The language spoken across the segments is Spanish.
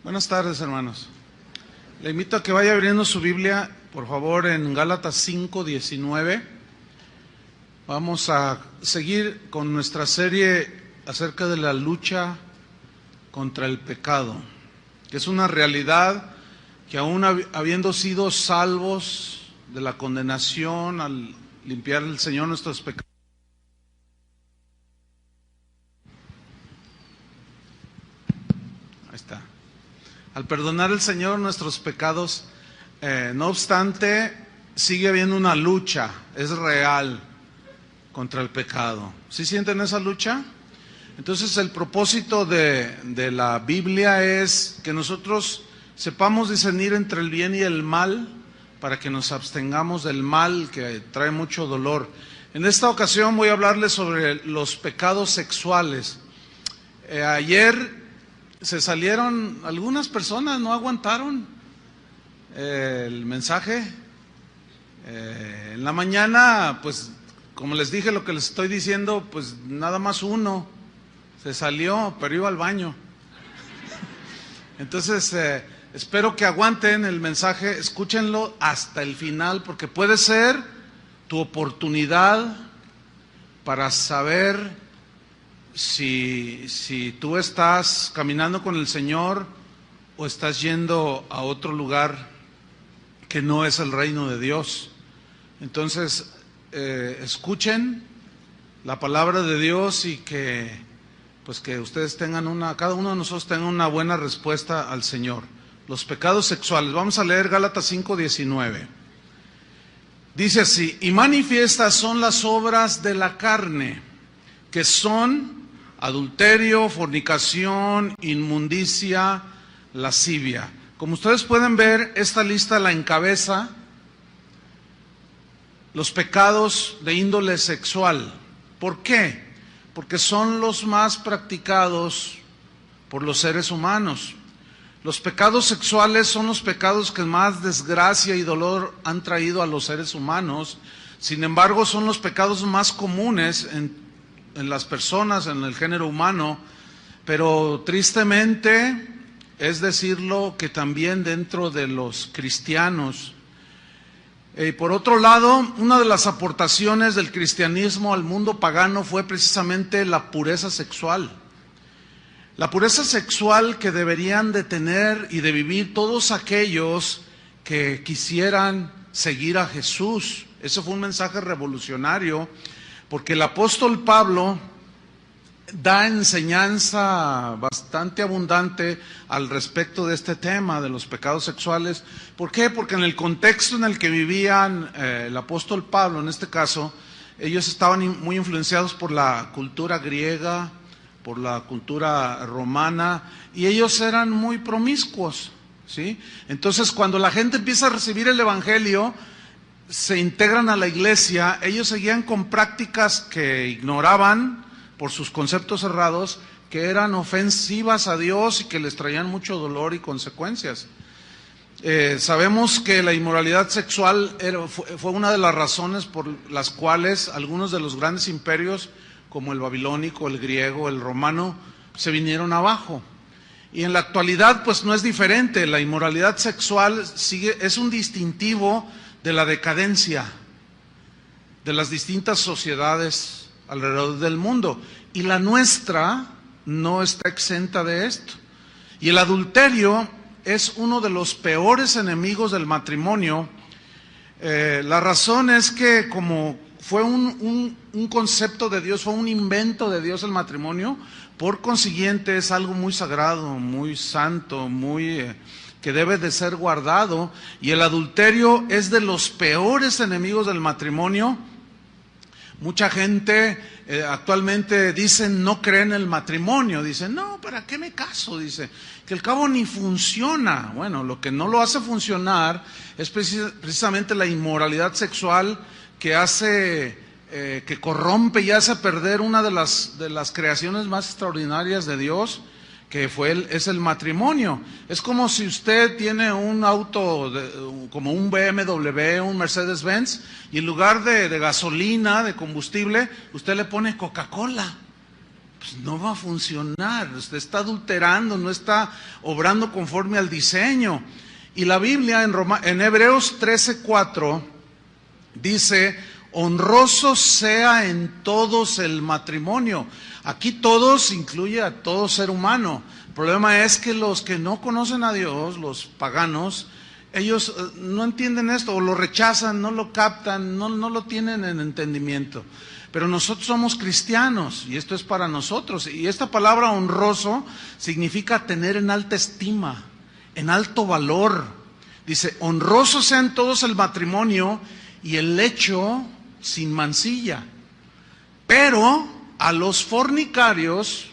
Buenas tardes, hermanos. Le invito a que vaya abriendo su Biblia, por favor, en Gálatas 5:19. Vamos a seguir con nuestra serie acerca de la lucha contra el pecado, que es una realidad que aún habiendo sido salvos de la condenación al limpiar el Señor nuestros pecados, al perdonar el Señor nuestros pecados, no obstante, sigue habiendo una lucha, es real, contra el pecado. ¿Sí sienten esa lucha? Entonces el propósito de la Biblia es que nosotros sepamos discernir entre el bien y el mal, para que nos abstengamos del mal que trae mucho dolor. En esta ocasión voy a hablarles sobre los pecados sexuales. Ayer se salieron algunas personas, no aguantaron el mensaje. En la mañana, pues como les dije lo que les estoy diciendo, pues nada más uno se salió, pero iba al baño. Entonces espero que aguanten el mensaje, escúchenlo hasta el final, porque puede ser tu oportunidad para saber si tú estás caminando con el Señor o estás yendo a otro lugar que no es el reino de Dios. Entonces, escuchen la palabra de Dios y que ustedes tengan cada uno de nosotros tenga una buena respuesta al Señor. Los pecados sexuales. Vamos a leer Gálatas 5:19. Dice así: y manifiestas son las obras de la carne, que son adulterio, fornicación, inmundicia, lascivia. Como ustedes pueden ver, esta lista la encabeza los pecados de índole sexual. ¿Por qué? Porque son los más practicados por los seres humanos. Los pecados sexuales son los pecados que más desgracia y dolor han traído a los seres humanos. Sin embargo, son los pecados más comunes en las personas, en el género humano, pero tristemente es decirlo que también dentro de los cristianos. Por otro lado, una de las aportaciones del cristianismo al mundo pagano fue precisamente la pureza sexual. La pureza sexual que deberían de tener y de vivir todos aquellos que quisieran seguir a Jesús. Ese fue un mensaje revolucionario, porque el apóstol Pablo da enseñanza bastante abundante al respecto de este tema de los pecados sexuales. ¿Por qué? Porque en el contexto en el que vivían el apóstol Pablo, en este caso, ellos estaban muy influenciados por la cultura griega, por la cultura romana, y ellos eran muy promiscuos, ¿sí? Entonces, cuando la gente empieza a recibir el evangelio, se integran a la iglesia, ellos seguían con prácticas que ignoraban por sus conceptos errados, que eran ofensivas a Dios y que les traían mucho dolor y consecuencias. Sabemos que la inmoralidad sexual fue una de las razones por las cuales algunos de los grandes imperios, como el babilónico, el griego, el romano, se vinieron abajo. Y en la actualidad pues no es diferente. La inmoralidad sexual es un distintivo de la decadencia de las distintas sociedades alrededor del mundo, y la nuestra no está exenta de esto. Y el adulterio es uno de los peores enemigos del matrimonio. La razón es que como fue un concepto de Dios, fue un invento de Dios el matrimonio, por consiguiente es algo muy sagrado, muy santo, que debe de ser guardado, y el adulterio es de los peores enemigos del matrimonio. Mucha gente actualmente dicen no creen en el matrimonio, dicen no, ¿para qué me caso? Dice que al cabo ni funciona. Bueno, lo que no lo hace funcionar es precisamente la inmoralidad sexual, que hace que corrompe y hace perder una de las creaciones más extraordinarias de Dios, que es el matrimonio. Es como si usted tiene un auto como un BMW, un Mercedes-Benz, y en lugar de gasolina, de combustible, usted le pone Coca-Cola. pues no va a funcionar. Usted está adulterando, no está obrando conforme al diseño. Y la Biblia en Hebreos 13:4 dice: honroso sea en todos el matrimonio. Aquí todos incluye a todo ser humano. El problema es que los que no conocen a Dios, los paganos, ellos no entienden esto, o lo rechazan, no lo captan, no lo tienen en entendimiento. Pero nosotros somos cristianos y esto es para nosotros. Y esta palabra honroso significa tener en alta estima, en alto valor. Dice: honroso sea en todos el matrimonio y el lecho sin mancilla. Pero a los fornicarios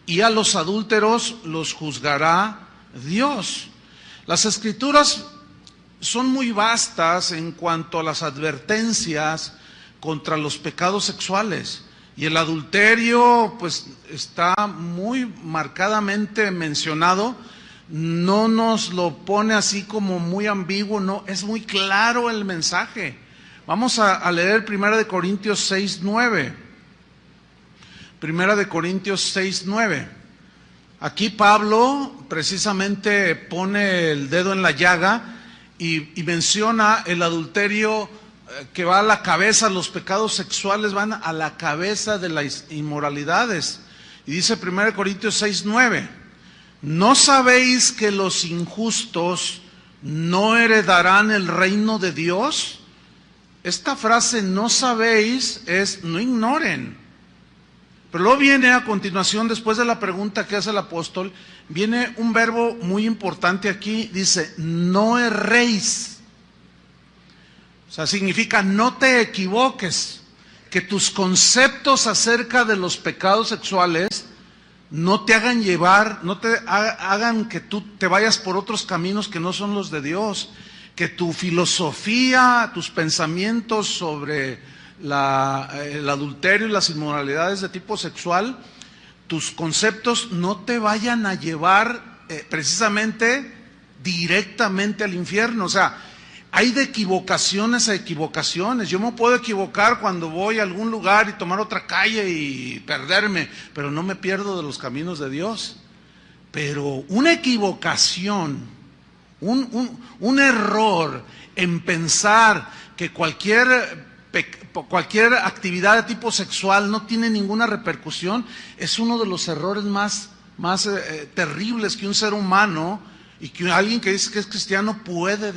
y a los adúlteros los juzgará Dios. Las Escrituras son muy vastas en cuanto a las advertencias contra los pecados sexuales. Y el adulterio pues está muy marcadamente mencionado. No nos lo pone así como muy ambiguo, no, es muy claro el mensaje. Vamos a leer 1 Corintios 6:9. 1 Corintios 6:9. Aquí Pablo precisamente pone el dedo en la llaga y menciona el adulterio que va a la cabeza. Los pecados sexuales van a la cabeza de las inmoralidades. Y dice 1 Corintios 6:9: ¿no sabéis que los injustos no heredarán el reino de Dios? Esta frase "no sabéis" es no ignoren. Pero luego viene a continuación, después de la pregunta que hace el apóstol, viene un verbo muy importante aquí, dice: no erréis. O sea, significa no te equivoques, que tus conceptos acerca de los pecados sexuales no te hagan llevar, no te hagan que tú te vayas por otros caminos que no son los de Dios, que tu filosofía, tus pensamientos sobre el adulterio y las inmoralidades de tipo sexual, tus conceptos no te vayan a llevar precisamente directamente al infierno. O sea, hay de equivocaciones a equivocaciones. Yo me puedo equivocar cuando voy a algún lugar y tomar otra calle y perderme, pero no me pierdo de los caminos de Dios. Pero una equivocación, un error en pensar que cualquier actividad de tipo sexual no tiene ninguna repercusión, es uno de los errores más terribles que un ser humano y que alguien que dice que es cristiano puede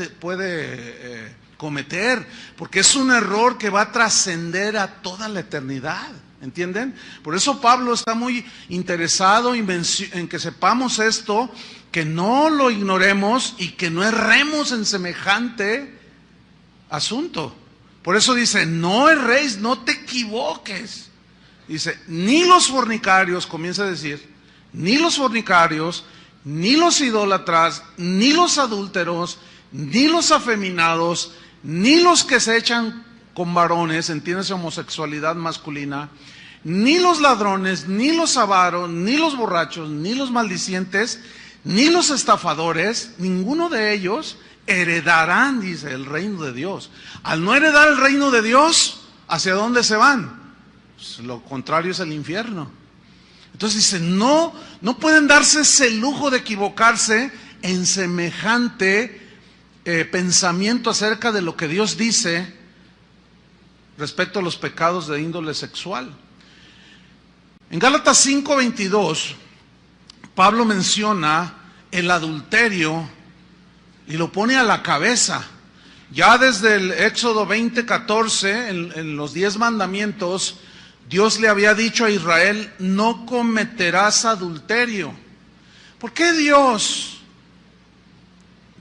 cometer, porque es un error que va a trascender a toda la eternidad, ¿entienden? Por eso Pablo está muy interesado en que sepamos esto, que no lo ignoremos y que no erremos en semejante asunto. Por eso dice: no erréis, no te equivoques. Dice: ni los fornicarios, comienza a decir, ni los fornicarios, ni los idólatras, ni los adúlteros, ni los afeminados, ni los que se echan con varones, entiéndase homosexualidad masculina, ni los ladrones, ni los avaros, ni los borrachos, ni los maldicientes, ni los estafadores, ninguno de ellos heredarán, dice, el reino de Dios. Al no heredar el reino de Dios, ¿hacia dónde se van? Pues lo contrario es el infierno. Entonces dice, no pueden darse ese lujo de equivocarse en semejante pensamiento acerca de lo que Dios dice respecto a los pecados de índole sexual. En Gálatas 5:22, Pablo menciona el adulterio y lo pone a la cabeza. Ya desde el Éxodo 20:14, en los 10 mandamientos, Dios le había dicho a Israel: no cometerás adulterio. ¿Por qué Dios,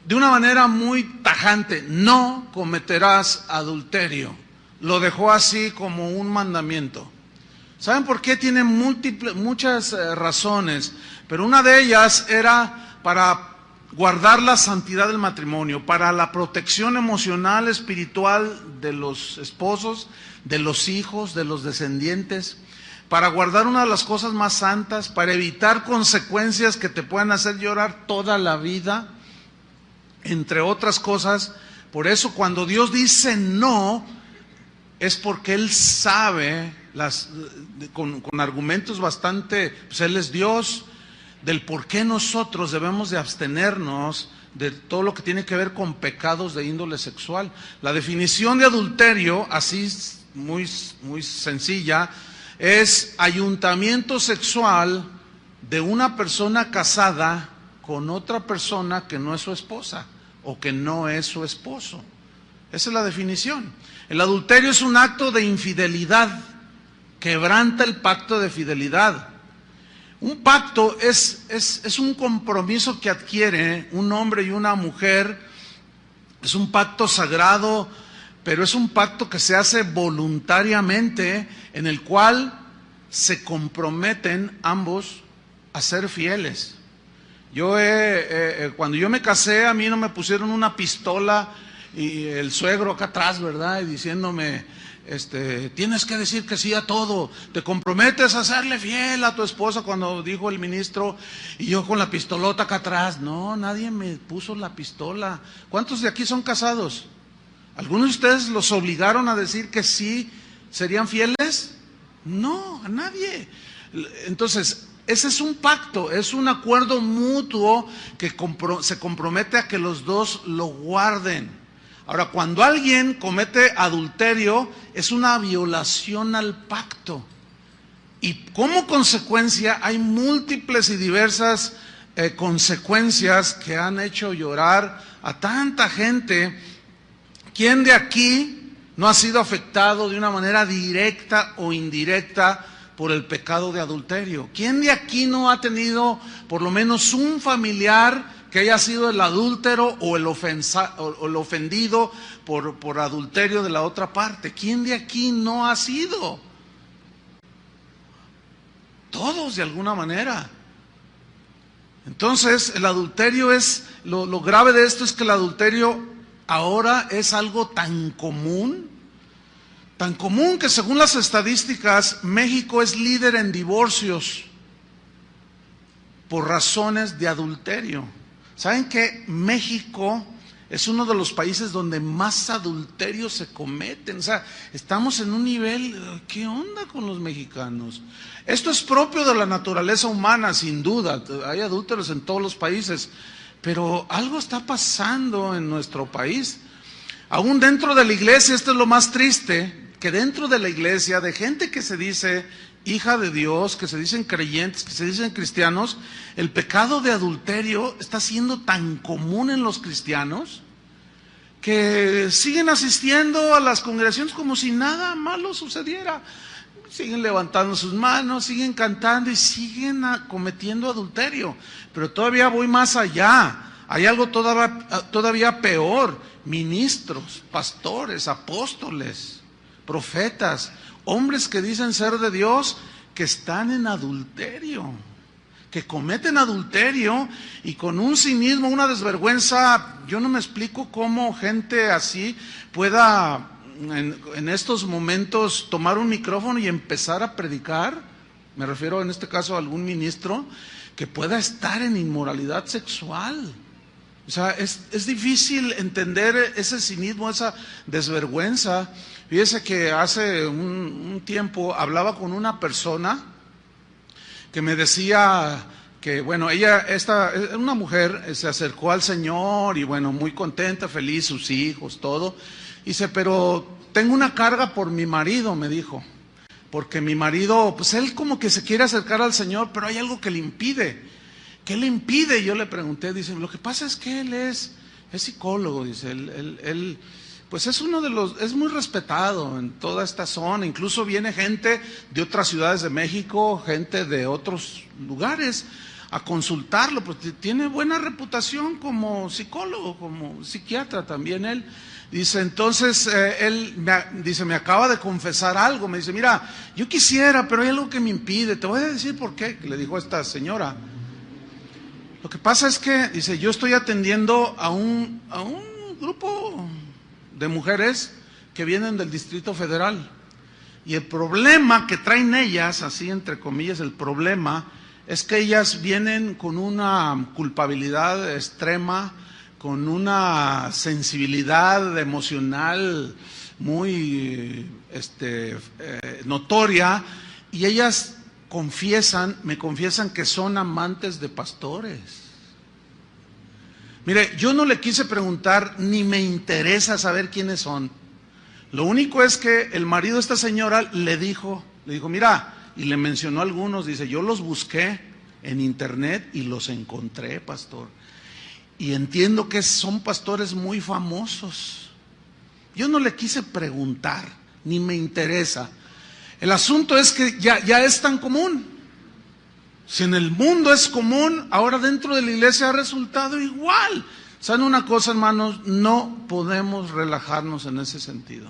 de una manera muy tajante, no cometerás adulterio, lo dejó así como un mandamiento? ¿Saben por qué? Tiene muchas razones, pero una de ellas era para guardar la santidad del matrimonio, para la protección emocional, espiritual de los esposos, de los hijos, de los descendientes, para guardar una de las cosas más santas, para evitar consecuencias que te puedan hacer llorar toda la vida, entre otras cosas. Por eso cuando Dios dice no, es porque él sabe, con argumentos bastante, pues él es Dios, del por qué nosotros debemos de abstenernos de todo lo que tiene que ver con pecados de índole sexual. La definición de adulterio, así muy sencilla, es ayuntamiento sexual de una persona casada con otra persona que no es su esposa o que no es su esposo. Esa es la definición. El adulterio es un acto de infidelidad, quebranta el pacto de fidelidad. Un pacto es un compromiso que adquiere un hombre y una mujer, es un pacto sagrado, pero es un pacto que se hace voluntariamente, en el cual se comprometen ambos a ser fieles. Cuando yo me casé, a mí no me pusieron una pistola y el suegro acá atrás, ¿verdad? Y diciéndome, tienes que decir que sí a todo, te comprometes a serle fiel a tu esposa, cuando dijo el ministro, y yo con la pistolota acá atrás. No, nadie me puso la pistola. ¿Cuántos de aquí son casados? ¿Algunos de ustedes los obligaron a decir que sí serían fieles? No, a nadie. Entonces, ese es un pacto, es un acuerdo mutuo que se compromete a que los dos lo guarden. Ahora, cuando alguien comete adulterio, es una violación al pacto. Y como consecuencia, hay múltiples y diversas consecuencias que han hecho llorar a tanta gente. ¿Quién de aquí no ha sido afectado de una manera directa o indirecta por el pecado de adulterio? ¿Quién de aquí no ha tenido por lo menos un familiar que haya sido el adúltero o el ofendido por adulterio de la otra parte? ¿Quién de aquí no ha sido? Todos, de alguna manera. Entonces, el adulterio es, lo grave de esto es que el adulterio ahora es algo tan común que según las estadísticas, México es líder en divorcios por razones de adulterio. ¿Saben que México es uno de los países donde más adulterios se cometen? O sea, estamos en un nivel, ¿qué onda con los mexicanos? Esto es propio de la naturaleza humana, sin duda. Hay adúlteros en todos los países, pero algo está pasando en nuestro país. Aún dentro de la iglesia, esto es lo más triste, que dentro de la iglesia, de gente que se dice hija de Dios, que se dicen creyentes, que se dicen cristianos, el pecado de adulterio está siendo tan común en los cristianos que siguen asistiendo a las congregaciones como si nada malo sucediera. Siguen levantando sus manos, siguen cantando y siguen cometiendo adulterio. Pero todavía voy más allá. Hay algo todavía peor. Ministros, pastores, apóstoles, profetas, hombres que dicen ser de Dios, que están en adulterio, que cometen adulterio y con un cinismo, una desvergüenza. Yo no me explico cómo gente así pueda en estos momentos tomar un micrófono y empezar a predicar. Me refiero en este caso a algún ministro que pueda estar en inmoralidad sexual. O sea, es difícil entender ese cinismo, esa desvergüenza. Fíjese que hace un tiempo hablaba con una persona que me decía que, bueno, una mujer se acercó al Señor y, bueno, muy contenta, feliz, sus hijos, todo. Dice, pero tengo una carga por mi marido, me dijo, porque mi marido, pues él como que se quiere acercar al Señor, pero hay algo que le impide. ¿Qué le impide? Yo le pregunté, dice, lo que pasa es que él es psicólogo, dice, él pues es es muy respetado en toda esta zona, incluso viene gente de otras ciudades de México, gente de otros lugares a consultarlo, pues tiene buena reputación como psicólogo, como psiquiatra también él. Dice, entonces, me acaba de confesar algo, me dice, mira, yo quisiera, pero hay algo que me impide, te voy a decir por qué, le dijo a esta señora. Lo que pasa es que, dice, yo estoy atendiendo a un grupo de mujeres que vienen del Distrito Federal. Y el problema que traen ellas, así entre comillas, el problema es que ellas vienen con una culpabilidad extrema, con una sensibilidad emocional muy notoria, y ellas me confiesan que son amantes de pastores. Mire, yo no le quise preguntar, ni me interesa saber quiénes son. Lo único es que el marido de esta señora le dijo, mira, y le mencionó a algunos, dice, yo los busqué en internet y los encontré, pastor. Y entiendo que son pastores muy famosos. Yo no le quise preguntar, ni me interesa. El asunto es que ya es tan común. Si en el mundo es común, ahora dentro de la iglesia ha resultado igual. ¿Saben una cosa, hermanos? No podemos relajarnos en ese sentido.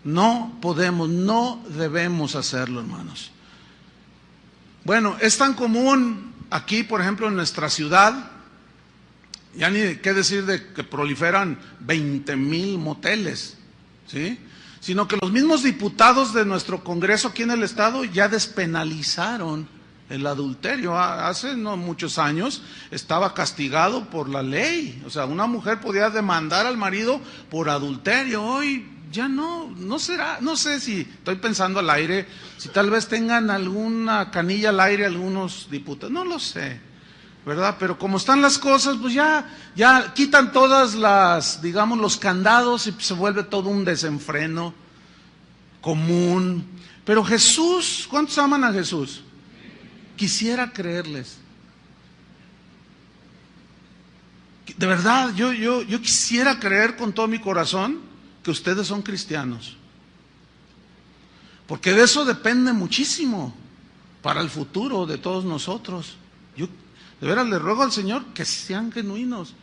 No podemos, no debemos hacerlo, hermanos. Bueno, es tan común aquí, por ejemplo, en nuestra ciudad, ya ni qué decir de que proliferan 20,000 moteles, ¿sí? Sino que los mismos diputados de nuestro Congreso aquí en el estado ya despenalizaron el adulterio. Hace no muchos años estaba castigado por la ley, o sea, una mujer podía demandar al marido por adulterio. Hoy ya no será, no sé si estoy pensando al aire, si tal vez tengan alguna canilla al aire algunos diputados, no lo sé, ¿verdad? Pero como están las cosas, pues ya quitan todas las, digamos, los candados y se vuelve todo un desenfreno común. Pero Jesús, ¿cuántos aman a Jesús? Quisiera creerles. De verdad, yo quisiera creer con todo mi corazón que ustedes son cristianos, porque de eso depende muchísimo para el futuro de todos nosotros. Yo de veras le ruego al Señor que sean genuinos,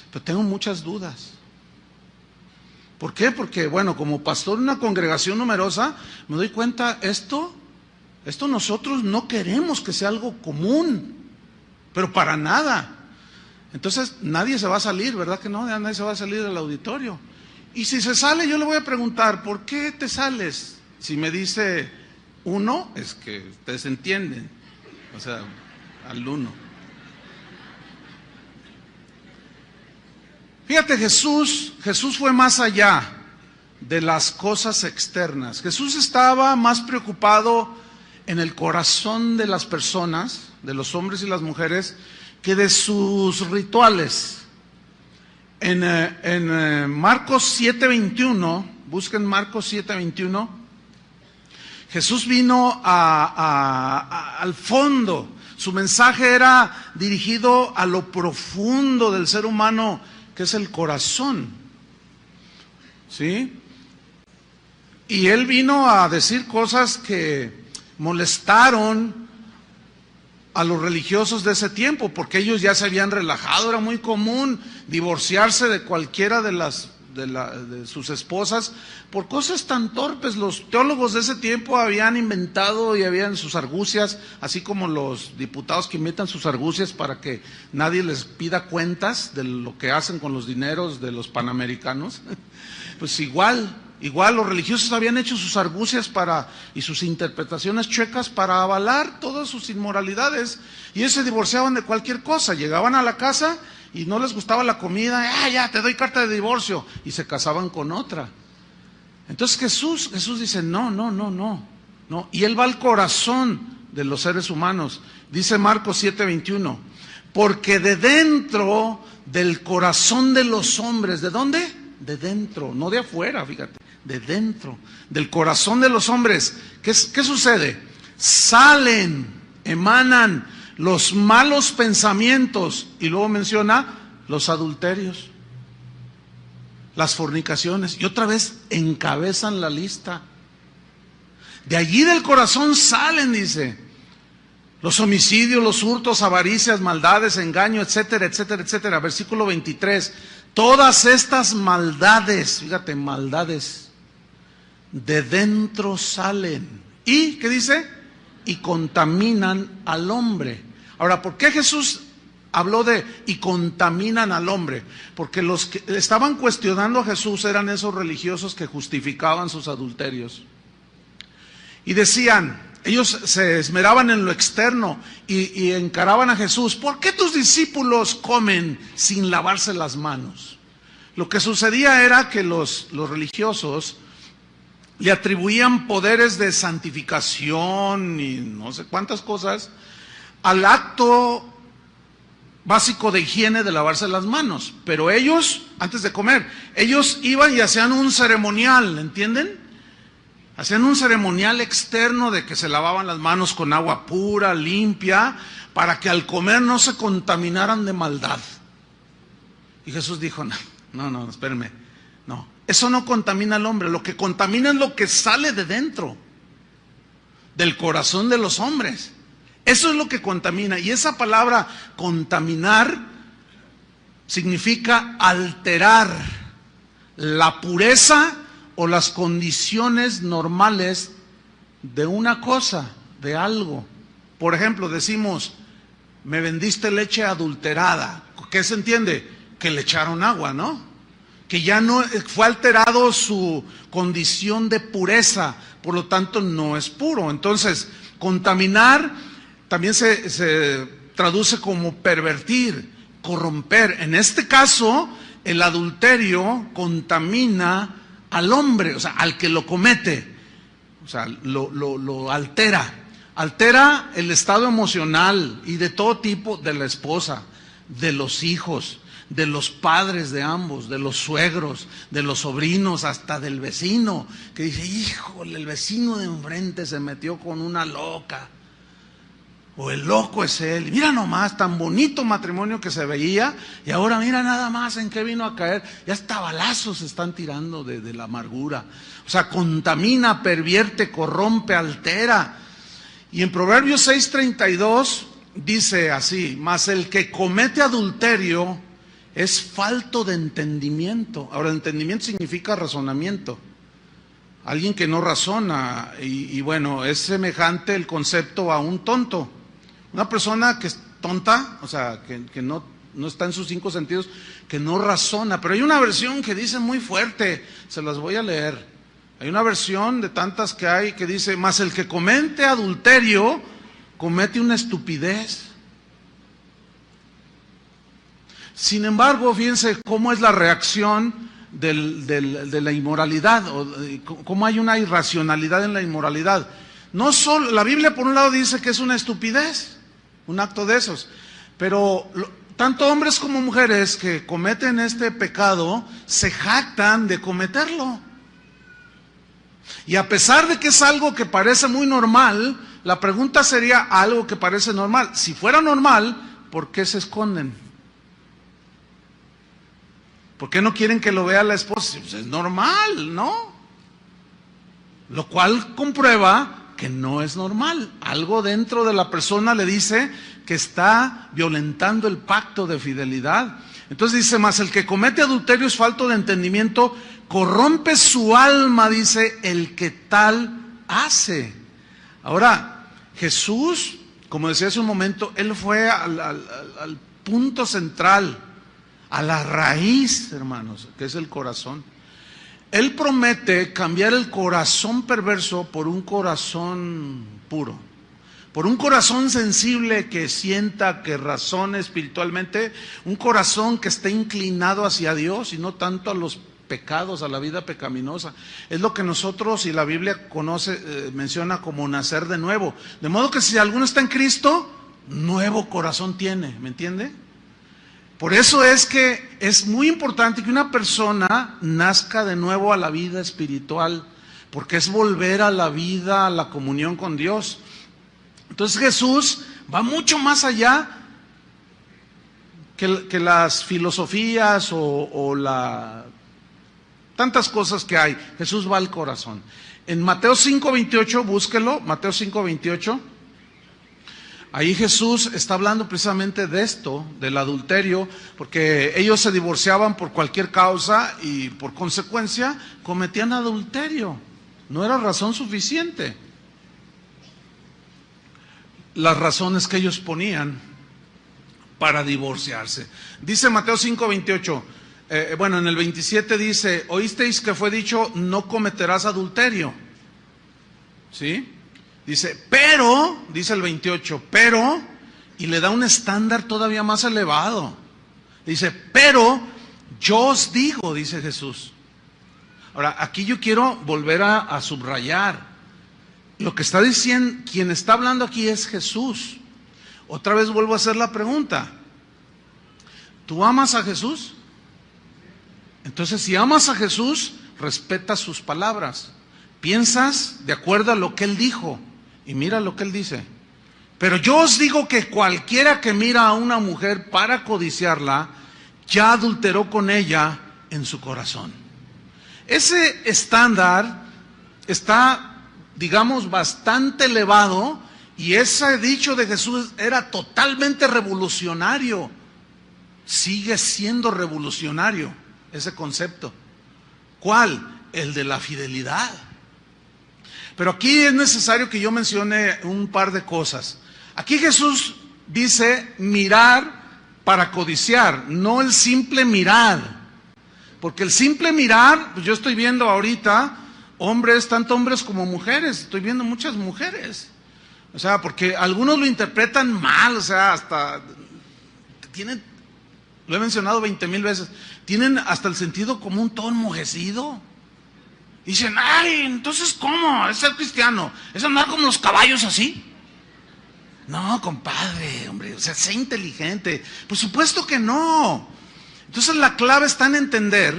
pero tengo muchas dudas. ¿Por qué? Porque, bueno, como pastor de una congregación numerosa, me doy cuenta, esto nosotros no queremos que sea algo común, pero para nada. Entonces nadie se va a salir, ¿verdad que no? Nadie se va a salir del auditorio. Y si se sale, yo le voy a preguntar, ¿por qué te sales? Si me dice uno, es que ustedes entienden, o sea, al uno. Fíjate, Jesús fue más allá de las cosas externas. Jesús estaba más preocupado en el corazón de las personas, de los hombres y las mujeres, que de sus rituales. En Marcos 7:21, busquen Marcos 7:21, Jesús vino al fondo. Su mensaje era dirigido a lo profundo del ser humano, que es el corazón, ¿sí? Y él vino a decir cosas que molestaron a los religiosos de ese tiempo, porque ellos ya se habían relajado. Era muy común divorciarse de cualquiera de sus esposas por cosas tan torpes. Los teólogos de ese tiempo habían inventado y habían sus argucias, así como los diputados que inventan sus argucias para que nadie les pida cuentas de lo que hacen con los dineros de los panamericanos. Pues igual los religiosos habían hecho sus argucias y sus interpretaciones chuecas para avalar todas sus inmoralidades, y ellos se divorciaban de cualquier cosa. Llegaban a la casa y no les gustaba la comida, ya te doy carta de divorcio, y se casaban con otra. Entonces Jesús dice, no, y él va al corazón de los seres humanos. Dice Marcos 7:21, porque de dentro del corazón de los hombres, ¿de dónde? De dentro, no de afuera, fíjate, de dentro, del corazón de los hombres. ¿Qué sucede? Emanan los malos pensamientos, y luego menciona los adulterios, las fornicaciones, y otra vez encabezan la lista. De allí del corazón salen, dice, los homicidios, los hurtos, avaricias, maldades, engaño, etcétera, etcétera, etcétera. Versículo 23. Todas estas maldades, fíjate, maldades, de dentro salen. ¿Y qué dice? Y contaminan al hombre. Ahora, ¿por qué Jesús habló de y contaminan al hombre? Porque los que estaban cuestionando a Jesús eran esos religiosos que justificaban sus adulterios. Y decían, ellos se esmeraban en lo externo y encaraban a Jesús. ¿Por qué tus discípulos comen sin lavarse las manos? Lo que sucedía era que los religiosos le atribuían poderes de santificación y no sé cuántas cosas al acto básico de higiene de lavarse las manos. Pero ellos, antes de comer, ellos iban y hacían un ceremonial, ¿entienden? Hacían un ceremonial externo de que se lavaban las manos con agua pura, limpia, para que al comer no se contaminaran de maldad. Y Jesús dijo, no, espérenme, no, eso no contamina al hombre, lo que contamina es lo que sale de dentro, del corazón de los hombres. Eso es lo que contamina, y esa palabra contaminar significa alterar la pureza o las condiciones normales de una cosa, de algo. Por ejemplo, decimos, me vendiste leche adulterada. ¿Qué se entiende? Que le echaron agua, ¿no? Que ya no fue alterado su condición de pureza, por lo tanto no es puro. Entonces, contaminar también se traduce como pervertir, corromper. En este caso, el adulterio contamina al hombre, o sea, al que lo comete, o sea, lo altera. Altera el estado emocional y de todo tipo de la esposa, de los hijos, de los padres de ambos, de los suegros, de los sobrinos, hasta del vecino, que dice, híjole, el vecino de enfrente se metió con una loca, o el loco es él, y mira nomás, tan bonito matrimonio que se veía, y ahora mira nada más en qué vino a caer, ya hasta balazos se están tirando de la amargura. O sea, contamina, pervierte, corrompe, altera. Y en Proverbios 6:32 dice así, mas el que comete adulterio es falto de entendimiento. Ahora, entendimiento significa razonamiento. Alguien que no razona, y bueno, es semejante el concepto a un tonto. Una persona que es tonta, o sea, que no está en sus 5 sentidos, que no razona. Pero hay una versión que dice muy fuerte, se las voy a leer. Hay una versión de tantas que hay que dice, mas el que comete adulterio comete una estupidez. Sin embargo, fíjense cómo es la reacción de la inmoralidad, o cómo hay una irracionalidad en la inmoralidad. No solo, la Biblia por un lado dice que es una estupidez, un acto de esos, pero tanto hombres como mujeres que cometen este pecado se jactan de cometerlo. Y a pesar de que es algo que parece muy normal, la pregunta sería algo que parece normal. Si fuera normal, ¿por qué se esconden? ¿Por qué no quieren que lo vea la esposa? Pues es normal, ¿no? Lo cual comprueba que no es normal. Algo dentro de la persona le dice que está violentando el pacto de fidelidad. Entonces dice, mas el que comete adulterio es falto de entendimiento, corrompe su alma, dice, el que tal hace. Ahora, Jesús, como decía hace un momento, Él fue al punto central, a la raíz, hermanos, que es el corazón. Él promete cambiar el corazón perverso por un corazón puro, por un corazón sensible que sienta, que razone espiritualmente, un corazón que esté inclinado hacia Dios y no tanto a los pecados, a la vida pecaminosa. Es lo que nosotros y la Biblia conoce, menciona como nacer de nuevo. De modo que si alguno está en Cristo, nuevo corazón tiene, ¿me entiende? Por eso es que es muy importante que una persona nazca de nuevo a la vida espiritual, porque es volver a la vida, a la comunión con Dios. Entonces Jesús va mucho más allá que las filosofías o tantas cosas que hay. Jesús va al corazón. En Mateo 5:28, búsquelo, Mateo 5:28. Ahí Jesús está hablando precisamente de esto, del adulterio, porque ellos se divorciaban por cualquier causa y por consecuencia cometían adulterio. No era razón suficiente. Las razones que ellos ponían para divorciarse. Dice Mateo 5:28, en el 27 dice, oísteis que fue dicho, no cometerás adulterio. ¿Sí? Dice, pero, dice el 28, pero, y le da un estándar todavía más elevado. Dice, pero Yo os digo, dice Jesús. Ahora, aquí yo quiero volver a subrayar. Lo que está diciendo, quien está hablando aquí es Jesús. Otra vez vuelvo a hacer la pregunta. ¿Tú amas a Jesús? Entonces, si amas a Jesús, respeta sus palabras. Piensas de acuerdo a lo que Él dijo. Y mira lo que Él dice. Pero yo os digo que cualquiera que mira a una mujer para codiciarla, ya adulteró con ella en su corazón. Ese estándar está, digamos, bastante elevado, y ese dicho de Jesús era totalmente revolucionario. Sigue siendo revolucionario ese concepto. ¿Cuál? El de la fidelidad. Pero aquí es necesario que yo mencione un par de cosas. Aquí Jesús dice mirar para codiciar, no el simple mirar. Porque el simple mirar, pues yo estoy viendo ahorita hombres, tanto hombres como mujeres, estoy viendo muchas mujeres. O sea, porque algunos lo interpretan mal, o sea, hasta tienen, lo he mencionado 20,000 veces, tienen hasta el sentido común todo enmojecido. Dicen, ay, entonces ¿cómo? Es ser cristiano, es andar como los caballos así. No, compadre, hombre, o sea, sé inteligente. Por supuesto que no. Entonces la clave está en entender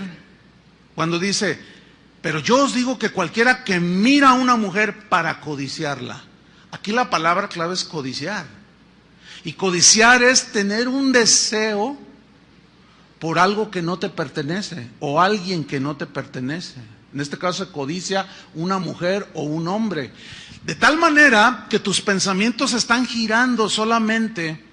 cuando dice, pero yo os digo que cualquiera que mira a una mujer para codiciarla. Aquí la palabra clave es codiciar. Y codiciar es tener un deseo por algo que no te pertenece o alguien que no te pertenece. En este caso se codicia una mujer o un hombre. De tal manera que tus pensamientos están girando solamente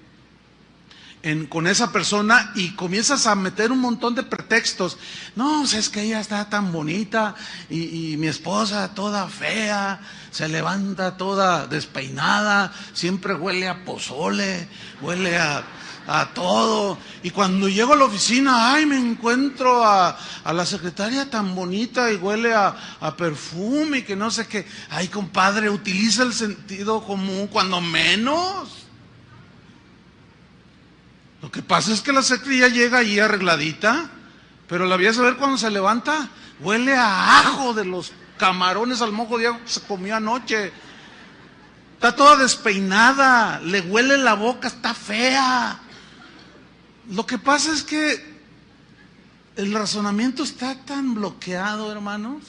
con esa persona y comienzas a meter un montón de pretextos. No, o sea, es que ella está tan bonita y mi esposa toda fea, se levanta toda despeinada, siempre huele a pozole, huele a todo, y cuando llego a la oficina, ay, me encuentro a la secretaria tan bonita y huele a perfume y que no sé qué. Ay, compadre, utiliza el sentido común cuando menos. Lo que pasa es que la secretaria llega ahí arregladita, pero la voy a saber cuando se levanta, huele a ajo de los camarones al mojo de ajo que se comió anoche. Está toda despeinada, le huele la boca, está fea. Lo que pasa es que el razonamiento está tan bloqueado, hermanos,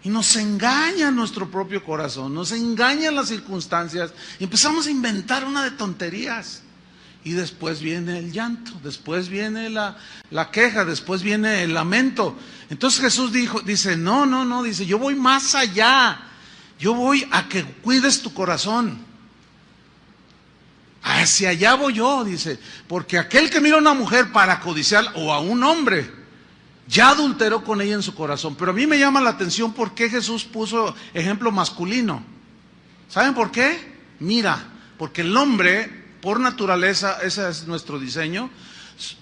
y nos engaña nuestro propio corazón, nos engañan las circunstancias, y empezamos a inventar una de tonterías, y después viene el llanto, después viene la queja, después viene el lamento. Entonces Jesús dice, no, dice, yo voy más allá, yo voy a que cuides tu corazón. Hacia allá voy yo, dice, porque aquel que mira a una mujer para codiciar o a un hombre, ya adulteró con ella en su corazón. Pero a mí me llama la atención por qué Jesús puso ejemplo masculino. ¿Saben por qué? Mira, porque el hombre, por naturaleza, ese es nuestro diseño,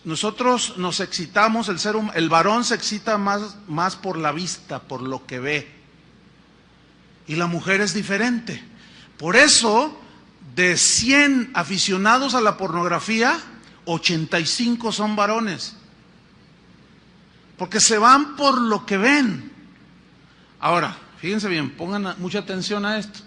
nosotros nos excitamos, el varón se excita más por la vista, por lo que ve. Y la mujer es diferente. Por eso, de 100 aficionados a la pornografía, 85 son varones. Porque se van por lo que ven. Ahora, fíjense bien, pongan mucha atención a esto.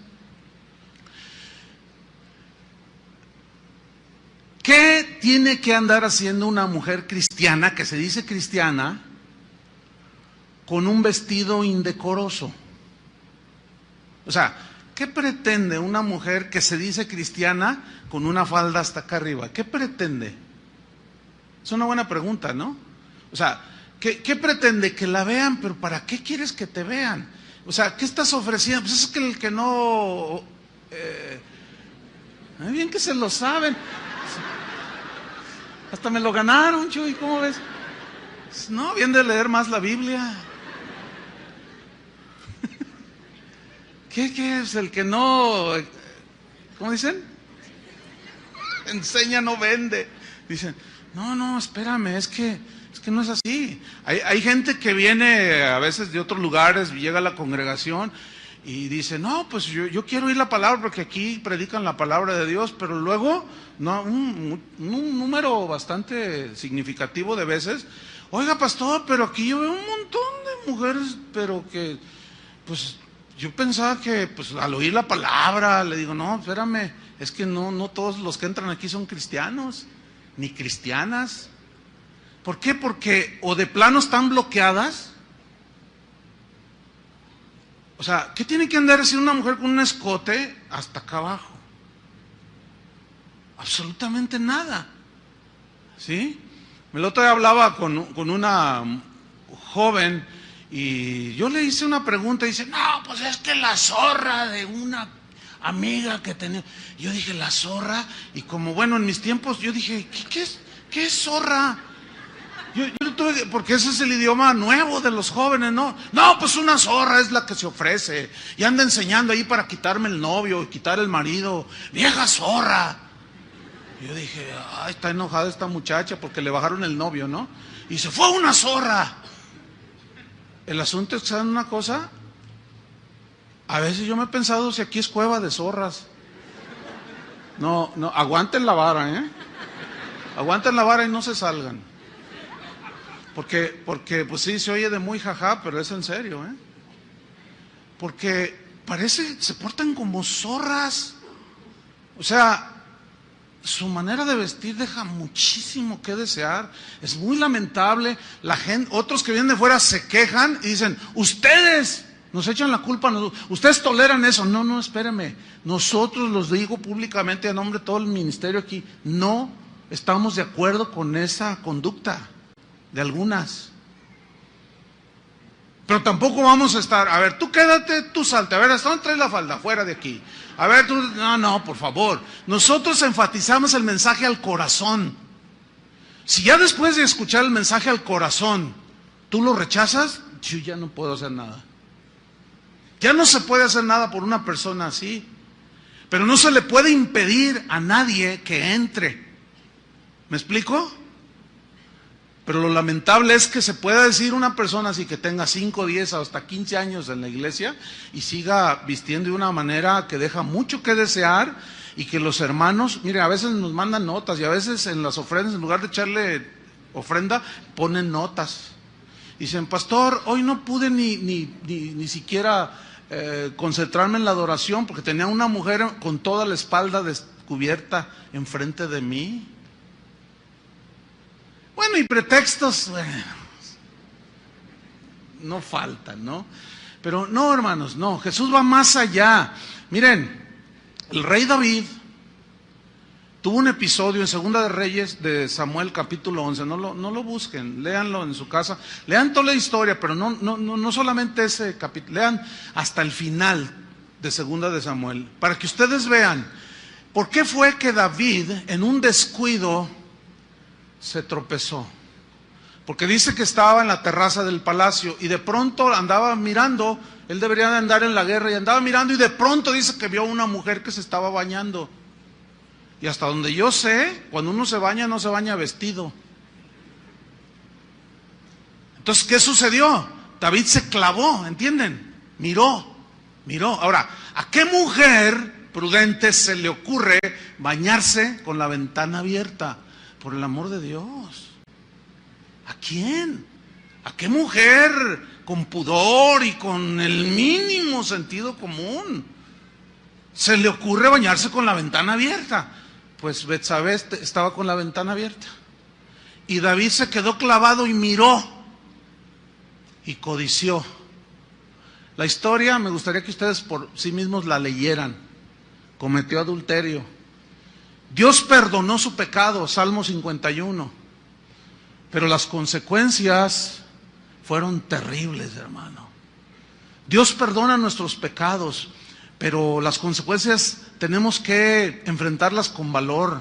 ¿Qué tiene que andar haciendo una mujer cristiana, que se dice cristiana, con un vestido indecoroso? O sea, ¿qué pretende una mujer que se dice cristiana con una falda hasta acá arriba? ¿Qué pretende? Es una buena pregunta, ¿no? O sea, ¿qué pretende? Que la vean, pero ¿para qué quieres que te vean? O sea, ¿qué estás ofreciendo? Pues es que el que no... bien que se lo saben. Hasta me lo ganaron, Chuy, ¿cómo ves? No, bien de leer más la Biblia. ¿Qué es el que no, cómo dicen? Enseña, no vende. Dicen, no, espérame, es que no es así. Hay gente que viene a veces de otros lugares, llega a la congregación y dice, no, pues yo quiero oír la palabra porque aquí predican la palabra de Dios, pero luego, no, un número bastante significativo de veces, oiga pastor, pero aquí yo veo un montón de mujeres, pero que, pues yo pensaba que pues al oír la palabra, le digo, no, espérame, es que no todos los que entran aquí son cristianos, ni cristianas. ¿Por qué? Porque o de plano están bloqueadas. O sea, ¿qué tiene que andar así una mujer con un escote hasta acá abajo? Absolutamente nada. ¿Sí? El otro día hablaba con una joven y yo le hice una pregunta y dice, no, pues es que la zorra de una amiga que tenía. Yo dije, la zorra, y como bueno, en mis tiempos yo dije, ¿qué es zorra? Yo tuve, porque ese es el idioma nuevo de los jóvenes, ¿no? No, pues una zorra es la que se ofrece y anda enseñando ahí para quitarme el novio y quitar el marido. Vieja zorra. Yo dije, ay, está enojada esta muchacha porque le bajaron el novio, ¿no? Y se fue una zorra. El asunto es que, ¿saben una cosa? A veces yo me he pensado si aquí es cueva de zorras. No, aguanten la vara, ¿eh? Aguanten la vara y no se salgan. Porque pues sí, se oye de muy jajá, pero es en serio, ¿eh? Porque se portan como zorras. O sea, su manera de vestir deja muchísimo que desear. Es muy lamentable. La gente, otros que vienen de fuera se quejan y dicen, ustedes nos echan la culpa, ustedes toleran eso. No, espéreme. Nosotros los digo públicamente a nombre de todo el ministerio aquí, no estamos de acuerdo con esa conducta. De algunas. Pero tampoco vamos a estar, a ver, tú quédate, tú salte, a ver, ¿hasta dónde traes la falda? Fuera de aquí. A ver, tú, no, por favor. Nosotros enfatizamos el mensaje al corazón. Si ya después de escuchar el mensaje al corazón, tú lo rechazas, yo ya no puedo hacer nada. Ya no se puede hacer nada por una persona así. Pero no se le puede impedir a nadie que entre. ¿Me explico? Pero lo lamentable es que se pueda decir una persona así que tenga 5, 10, hasta 15 años en la iglesia y siga vistiendo de una manera que deja mucho que desear y que los hermanos, mire, a veces nos mandan notas y a veces en las ofrendas, en lugar de echarle ofrenda, ponen notas. Dicen, pastor, hoy no pude ni siquiera concentrarme en la adoración porque tenía una mujer con toda la espalda descubierta enfrente de mí. Bueno, y pretextos, bueno, no faltan, ¿no? Pero no, hermanos, no, Jesús va más allá. Miren, el rey David tuvo un episodio en Segunda de Reyes de Samuel capítulo 11, no lo busquen, léanlo en su casa, lean toda la historia, pero no solamente ese capítulo, lean hasta el final de Segunda de Samuel, para que ustedes vean por qué fue que David en un descuido se tropezó. Porque dice que estaba en la terraza del palacio y de pronto andaba mirando, él debería de andar en la guerra y andaba mirando y de pronto dice que vio una mujer que se estaba bañando. Y hasta donde yo sé, cuando uno se baña no se baña vestido. Entonces, ¿qué sucedió? David se clavó, ¿entienden? Miró. Ahora, ¿a qué mujer prudente se le ocurre bañarse con la ventana abierta? Por el amor de Dios. ¿A quién? ¿A qué mujer con pudor y con el mínimo sentido común se le ocurre bañarse con la ventana abierta? Pues Betsabé estaba con la ventana abierta. Y David se quedó clavado y miró y codició. La historia me gustaría que ustedes por sí mismos la leyeran. Cometió adulterio. Dios perdonó su pecado, Salmo 51, pero las consecuencias fueron terribles, hermano. Dios perdona nuestros pecados, pero las consecuencias tenemos que enfrentarlas con valor,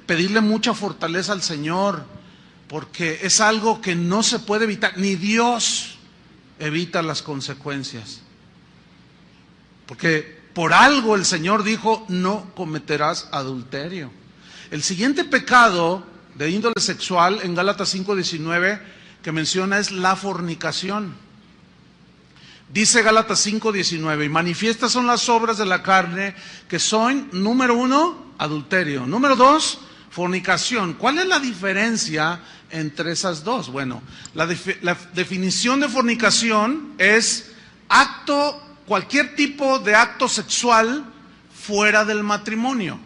pedirle mucha fortaleza al Señor, porque es algo que no se puede evitar, ni Dios evita las consecuencias, porque por algo el Señor dijo, no cometerás adulterio. El siguiente pecado de índole sexual en Gálatas 5:19 que menciona es la fornicación. Dice Gálatas 5:19, y manifiestas son las obras de la carne, que son, número 1, adulterio. Número 2, fornicación. ¿Cuál es la diferencia entre esas dos? Bueno, la definición de fornicación es cualquier tipo de acto sexual fuera del matrimonio.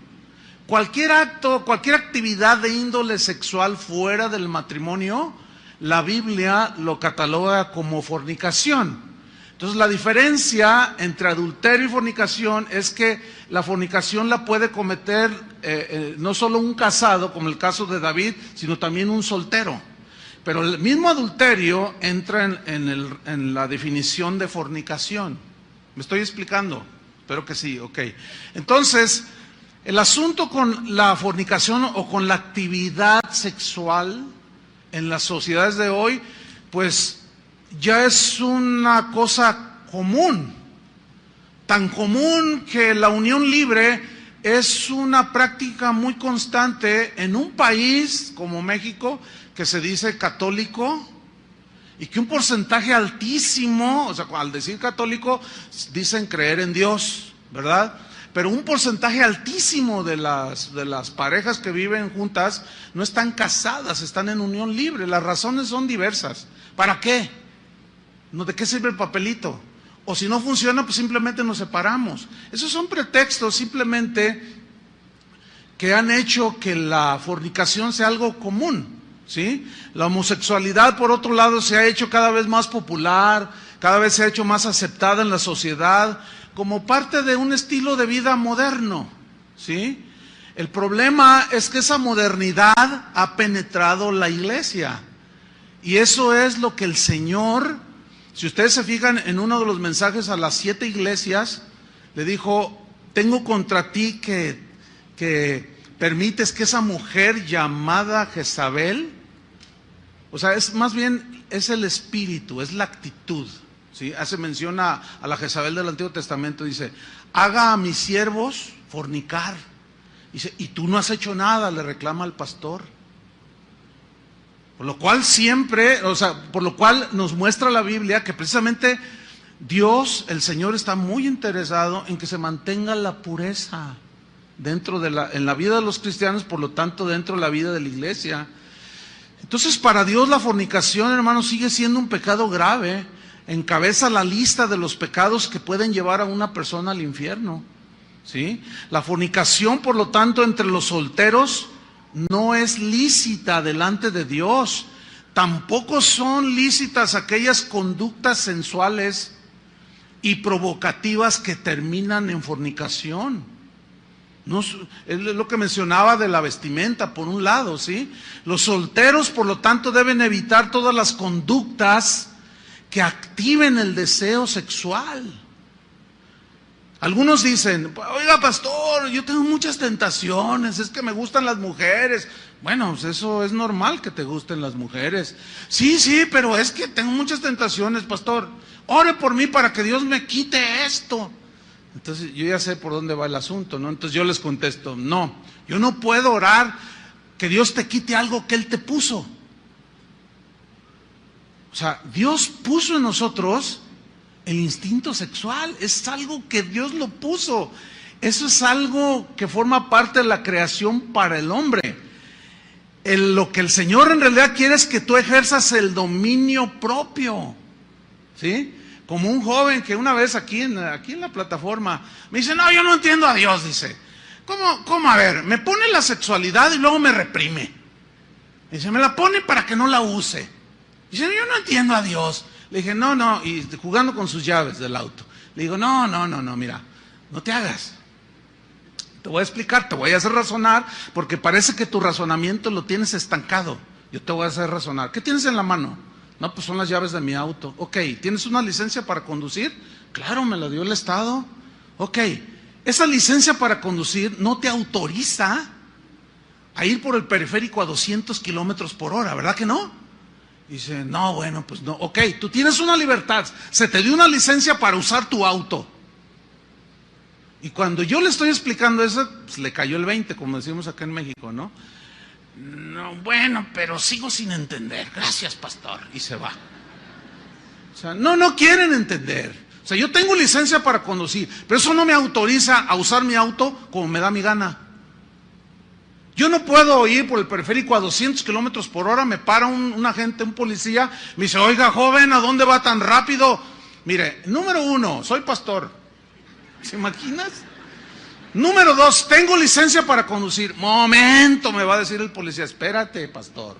Cualquier acto, cualquier actividad de índole sexual fuera del matrimonio, la Biblia lo cataloga como fornicación. Entonces la diferencia entre adulterio y fornicación es que la fornicación la puede cometer no solo un casado, como el caso de David, sino también un soltero. Pero el mismo adulterio entra en la definición de fornicación. ¿Me estoy explicando? Espero que sí, ok. Entonces, el asunto con la fornicación o con la actividad sexual en las sociedades de hoy, pues ya es una cosa común, tan común que la unión libre es una práctica muy constante en un país como México, que se dice católico, y que un porcentaje altísimo, o sea, al decir católico, dicen creer en Dios, ¿verdad? Pero un porcentaje altísimo de las parejas que viven juntas no están casadas, están en unión libre. Las razones son diversas. ¿Para qué? ¿No? ¿De qué sirve el papelito? O si no funciona, pues simplemente nos separamos. Esos son pretextos simplemente que han hecho que la fornicación sea algo común, ¿sí? La homosexualidad, por otro lado, se ha hecho cada vez más popular, cada vez se ha hecho más aceptada en la sociedad, como parte de un estilo de vida moderno, ¿sí? El problema es que esa modernidad ha penetrado la iglesia. Y eso es lo que el Señor, si ustedes se fijan en uno de los mensajes a las 7 iglesias, le dijo, tengo contra ti que permites que esa mujer llamada Jezabel, o sea, es más bien, es el espíritu, es la actitud, ¿sí? Hace mención a la Jezabel del Antiguo Testamento, dice, haga a mis siervos fornicar. Dice, y tú no has hecho nada, le reclama al pastor. Por lo cual siempre, o sea, por lo cual nos muestra la Biblia que precisamente Dios, el Señor, está muy interesado en que se mantenga la pureza en la vida de los cristianos, por lo tanto dentro de la vida de la iglesia. Entonces para Dios la fornicación, hermanos, sigue siendo un pecado grave, encabeza la lista de los pecados que pueden llevar a una persona al infierno, ¿sí? La fornicación, por lo tanto, entre los solteros no es lícita delante de Dios. Tampoco son lícitas aquellas conductas sensuales y provocativas que terminan en fornicación. No, es lo que mencionaba de la vestimenta, por un lado, ¿sí? Los solteros, por lo tanto, deben evitar todas las conductas que activen el deseo sexual. Algunos dicen, oiga pastor, yo tengo muchas tentaciones, es que me gustan las mujeres. Bueno, pues eso es normal que te gusten las mujeres. Sí, pero es que tengo muchas tentaciones, pastor. Ore por mí para que Dios me quite esto. Entonces yo ya sé por dónde va el asunto, ¿no? Entonces yo les contesto, no, yo no puedo orar que Dios te quite algo que Él te puso. O sea, Dios puso en nosotros el instinto sexual, es algo que Dios lo puso. Eso es algo que forma parte de la creación para el hombre. Lo que el Señor en realidad quiere es que tú ejerzas el dominio propio, ¿sí? Como un joven que una vez aquí en la plataforma me dice, no, yo no entiendo a Dios, dice. ¿Cómo? A ver, me pone la sexualidad y luego me reprime. Dice, me la pone para que no la use. Dice, yo no entiendo a Dios. Le dije, no, y jugando con sus llaves del auto. Le digo, no, mira, no te hagas. Te voy a explicar, te voy a hacer razonar, porque parece que tu razonamiento lo tienes estancado. Yo te voy a hacer razonar. ¿Qué tienes en la mano? No, pues son las llaves de mi auto. Ok, ¿tienes una licencia para conducir? Claro, me la dio el Estado. Ok, esa licencia para conducir no te autoriza a ir por el periférico a 200 kilómetros por hora, ¿verdad que no? Dice, no, bueno, pues no. Ok, tú tienes una libertad, se te dio una licencia para usar tu auto. Y cuando yo le estoy explicando eso, pues le cayó el 20, como decimos acá en México, ¿no? No, bueno, pero sigo sin entender. Gracias, pastor. Y se va. O sea, no quieren entender. O sea, yo tengo licencia para conducir, pero eso no me autoriza a usar mi auto como me da mi gana. Yo no puedo ir por el periférico a 200 kilómetros por hora, me para un agente, un policía, me dice, oiga, joven, ¿a dónde va tan rápido? Mire, número 1, soy pastor. ¿Se imaginas? Número 2, tengo licencia para conducir. Momento, me va a decir el policía, espérate, pastor.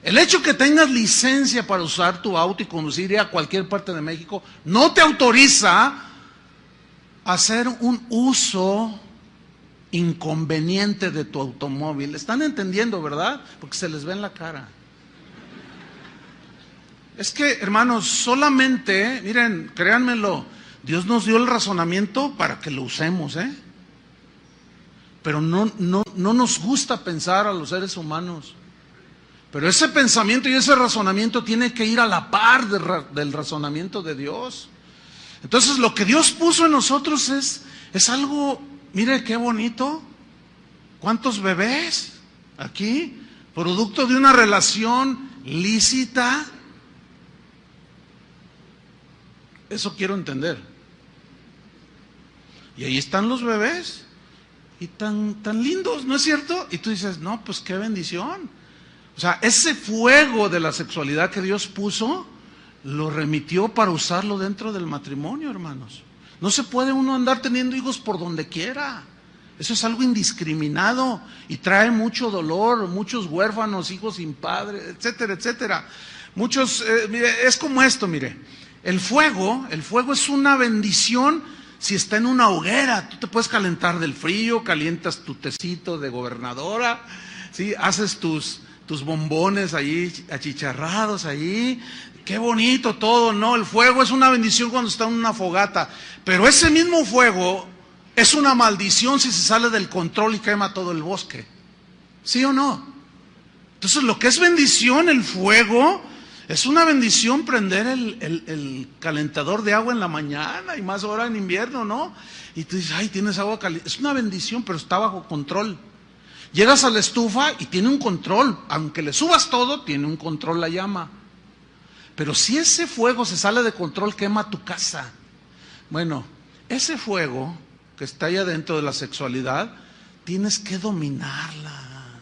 El hecho que tengas licencia para usar tu auto y conducir a cualquier parte de México no te autoriza a hacer un uso inconveniente de tu automóvil. ¿Están entendiendo, verdad? Porque se les ve en la cara. Es que, hermanos, solamente, miren, créanmelo, Dios nos dio el razonamiento para que lo usemos, pero no nos gusta pensar a los seres humanos. Pero ese pensamiento y ese razonamiento tiene que ir a la par del razonamiento de Dios. Entonces, lo que Dios puso en nosotros es algo, mire qué bonito. ¿Cuántos bebés aquí? Producto de una relación lícita. Eso quiero entender. Y ahí están los bebés. Y tan lindos, ¿no es cierto? Y tú dices, no, pues qué bendición. O sea, ese fuego de la sexualidad que Dios puso, lo remitió para usarlo dentro del matrimonio, hermanos. No se puede uno andar teniendo hijos por donde quiera. Eso es algo indiscriminado y trae mucho dolor, muchos huérfanos, hijos sin padre, etcétera, etcétera. Muchos, mire, es como esto, mire. El fuego es una bendición si está en una hoguera. Tú te puedes calentar del frío, calientas tu tecito de gobernadora, ¿sí? Haces tus bombones ahí achicharrados ahí, qué bonito todo, ¿no? El fuego es una bendición cuando está en una fogata, pero ese mismo fuego es una maldición si se sale del control y quema todo el bosque, ¿sí o no? Entonces lo que es bendición, el fuego, es una bendición prender el calentador de agua en la mañana y más ahora en invierno, ¿no? Y tú dices, ay, tienes agua caliente, es una bendición, pero está bajo control. Llegas a la estufa y tiene un control, aunque le subas todo, tiene un control la llama. Pero si ese fuego se sale de control, quema tu casa. Bueno, ese fuego que está allá dentro de la sexualidad, tienes que dominarla.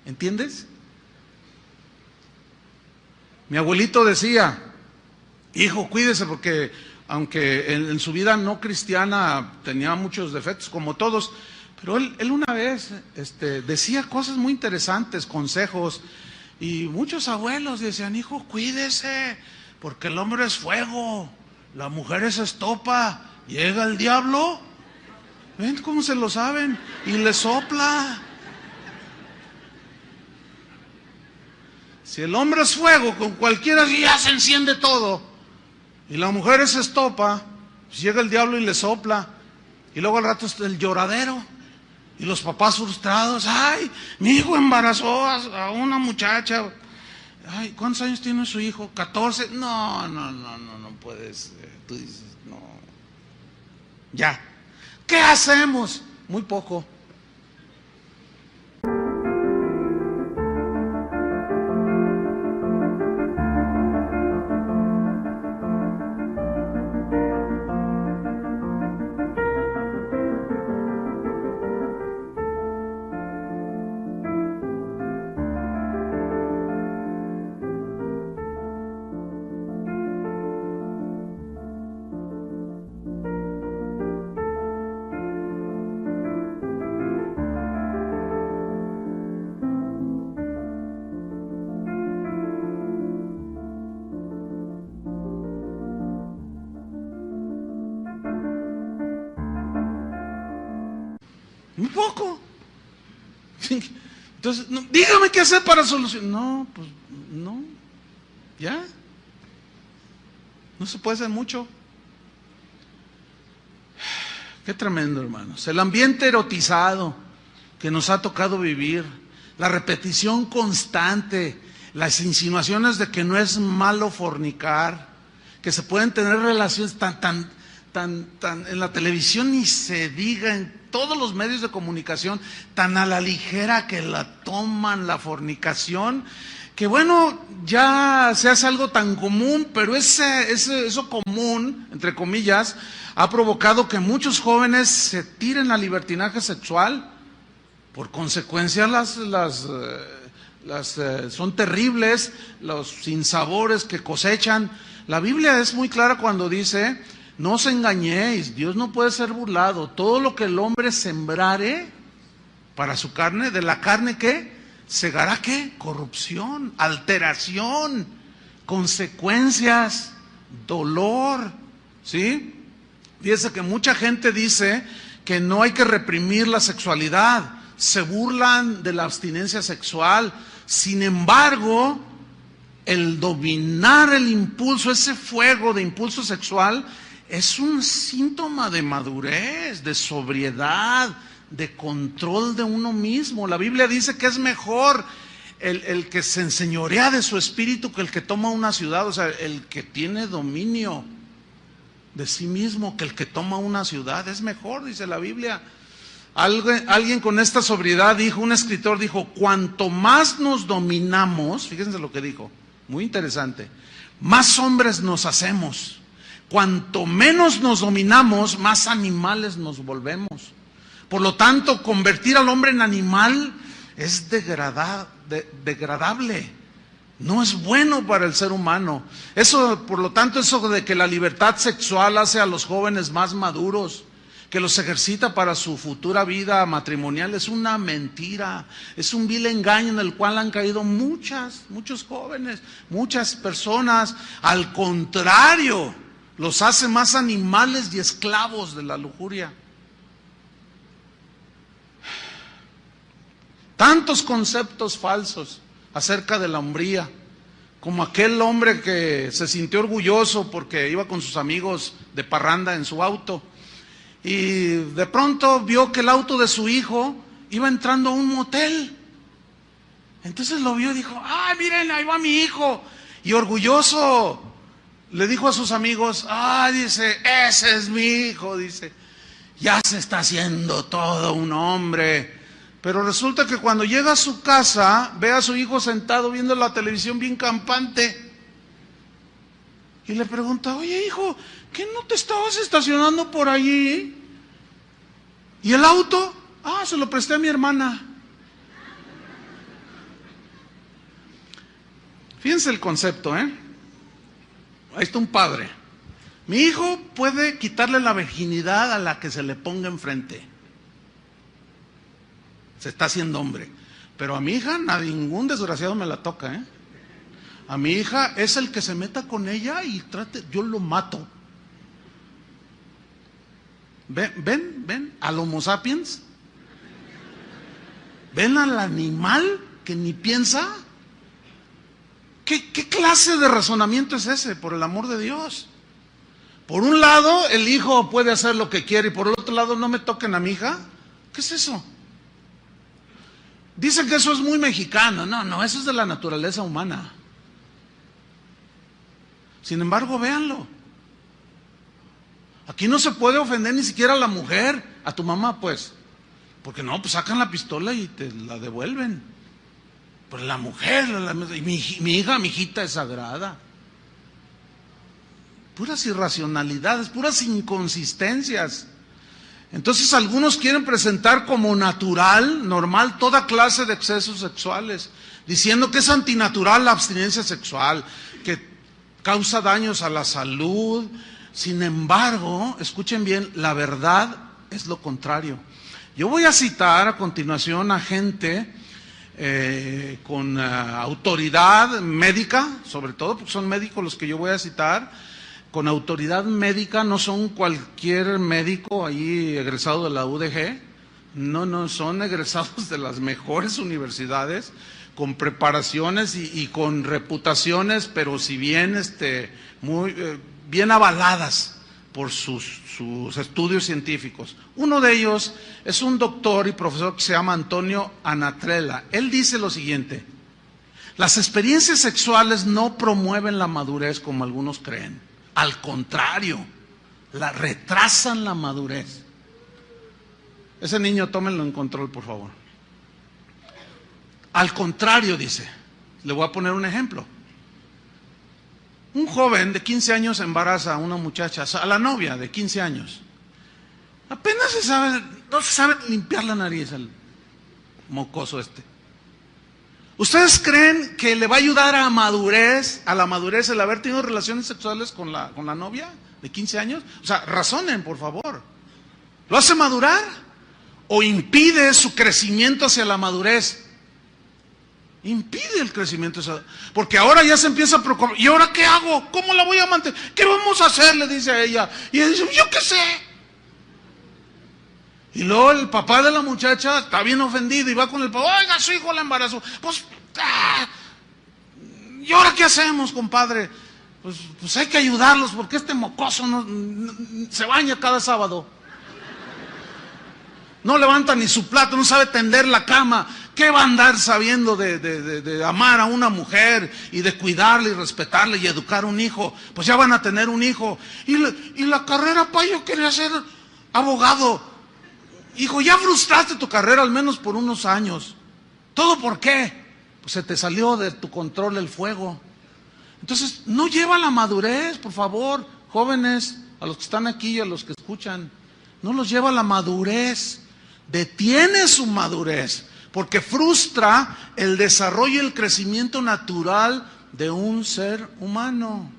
¿Entiendes? Mi abuelito decía, hijo, cuídese porque aunque en su vida no cristiana tenía muchos defectos como todos, pero él una vez decía cosas muy interesantes, consejos, y muchos abuelos decían, hijo, cuídese, porque el hombre es fuego, la mujer es estopa, llega el diablo, ven cómo se lo saben, y le sopla. Si el hombre es fuego, con cualquiera ya se enciende todo, y la mujer es estopa, pues llega el diablo y le sopla, y luego al rato está el lloradero. Y los papás frustrados, ay, mi hijo embarazó a una muchacha. Ay, ¿cuántos años tiene su hijo? 14. No puedes. Tú dices, no. Ya. ¿Qué hacemos? Muy poco. Muy poco. Entonces, no, dígame qué hacer para solucionar. No, pues no. Ya. No se puede hacer mucho. Qué tremendo, hermanos. El ambiente erotizado que nos ha tocado vivir, la repetición constante, las insinuaciones de que no es malo fornicar, que se pueden tener relaciones tan en la televisión, ni se diga todos los medios de comunicación tan a la ligera que la toman, la fornicación, que bueno, ya se hace algo tan común, pero eso común, entre comillas, ha provocado que muchos jóvenes se tiren al libertinaje sexual. Por consecuencia, son terribles los sinsabores que cosechan. La Biblia es muy clara cuando dice: no os engañéis, Dios no puede ser burlado. Todo lo que el hombre sembrare para su carne, de la carne, ¿qué? Segará, ¿qué? Corrupción, alteración, consecuencias, dolor, ¿sí? Fíjese que mucha gente dice que no hay que reprimir la sexualidad, se burlan de la abstinencia sexual. Sin embargo, el dominar el impulso, ese fuego de impulso sexual, es un síntoma de madurez, de sobriedad, de control de uno mismo. La Biblia dice que es mejor el que se enseñorea de su espíritu que el que toma una ciudad. O sea, el que tiene dominio de sí mismo que el que toma una ciudad. Es mejor, dice la Biblia. Alguien con esta sobriedad dijo, un escritor dijo: cuanto más nos dominamos, fíjense lo que dijo, muy interesante, más hombres nos hacemos. Cuanto menos nos dominamos, más animales nos volvemos. Por lo tanto, convertir al hombre en animal es degradable. No es bueno para el ser humano. Por lo tanto, eso de que la libertad sexual hace a los jóvenes más maduros, que los ejercita para su futura vida matrimonial, es una mentira, es un vil engaño en el cual han caído muchos jóvenes, muchas personas. Al contrario, los hace más animales y esclavos de la lujuria. Tantos conceptos falsos acerca de la hombría, como aquel hombre que se sintió orgulloso porque iba con sus amigos de parranda en su auto y de pronto vio que el auto de su hijo iba entrando a un motel. Entonces lo vio y dijo: ¡ay, miren, ahí va mi hijo! Y orgulloso le dijo a sus amigos: dice, ese es mi hijo, dice, ya se está haciendo todo un hombre. Pero resulta que cuando llega a su casa, ve a su hijo sentado viendo la televisión bien campante. Y le pregunta: oye, hijo, ¿qué no te estabas estacionando por allí? ¿Y el auto? Se lo presté a mi hermana. Fíjense el concepto, Ahí está un padre. Mi hijo puede quitarle la virginidad a la que se le ponga enfrente. Se está haciendo hombre. Pero a mi hija, a ningún desgraciado me la toca, A mi hija es el que se meta con ella y trate, yo lo mato. ¿Ven al Homo sapiens? ¿Ven al animal que ni piensa? ¿Qué clase de razonamiento es ese, por el amor de Dios? Por un lado, el hijo puede hacer lo que quiere, y por el otro lado, no me toquen a mi hija. ¿Qué es eso? Dicen que eso es muy mexicano. No, eso es de la naturaleza humana. Sin embargo, véanlo. Aquí no se puede ofender ni siquiera a la mujer, a tu mamá, pues. Porque no, pues sacan la pistola y te la devuelven. Pero la mujer, mi hija, mi hijita es sagrada. Puras irracionalidades, puras inconsistencias. Entonces algunos quieren presentar como natural, normal, toda clase de excesos sexuales, diciendo que es antinatural la abstinencia sexual, que causa daños a la salud. Sin embargo, escuchen bien, la verdad es lo contrario. Yo voy a citar a continuación a gente con autoridad médica, sobre todo porque son médicos los que yo voy a citar, con autoridad médica, no son cualquier médico ahí egresado de la UDG, no, son egresados de las mejores universidades, con preparaciones y con reputaciones, pero si bien muy bien avaladas por sus estudios científicos. Uno de ellos es un doctor y profesor que se llama Antonio Anatrella. Él dice lo siguiente: las experiencias sexuales no promueven la madurez como algunos creen. Al contrario, retrasan la madurez. Ese niño, tómenlo en control, por favor. Al contrario, dice, le voy a poner un ejemplo. Un joven de 15 años embaraza a una muchacha, a la novia de 15 años. Apenas no se sabe limpiar la nariz al mocoso este. ¿Ustedes creen que le va a ayudar a la madurez el haber tenido relaciones sexuales con la novia de 15 años? O sea, razonen, por favor. ¿Lo hace madurar o impide su crecimiento hacia la madurez? Impide el crecimiento, porque ahora ya se empieza a preocupar. ¿Y ahora qué hago? ¿Cómo la voy a mantener? ¿Qué vamos a hacer? Le dice a ella. Y ella dice, yo qué sé. Y luego el papá de la muchacha está bien ofendido y va con el papá, oiga, su hijo la embarazó. Pues, ¿y ahora qué hacemos, compadre? Pues hay que ayudarlos porque este mocoso no se baña cada sábado. No levanta ni su plato, no sabe tender la cama. ¿Qué va a andar sabiendo de amar a una mujer y de cuidarla y respetarla y educar a un hijo? Pues ya van a tener un hijo. Y la carrera, pa, yo quería ser abogado. Hijo, ya frustraste tu carrera al menos por unos años. ¿Todo por qué? Pues se te salió de tu control el fuego. Entonces, no lleva la madurez, por favor, jóvenes, a los que están aquí y a los que escuchan. No los lleva la madurez. Detiene su madurez, porque frustra el desarrollo y el crecimiento natural de un ser humano.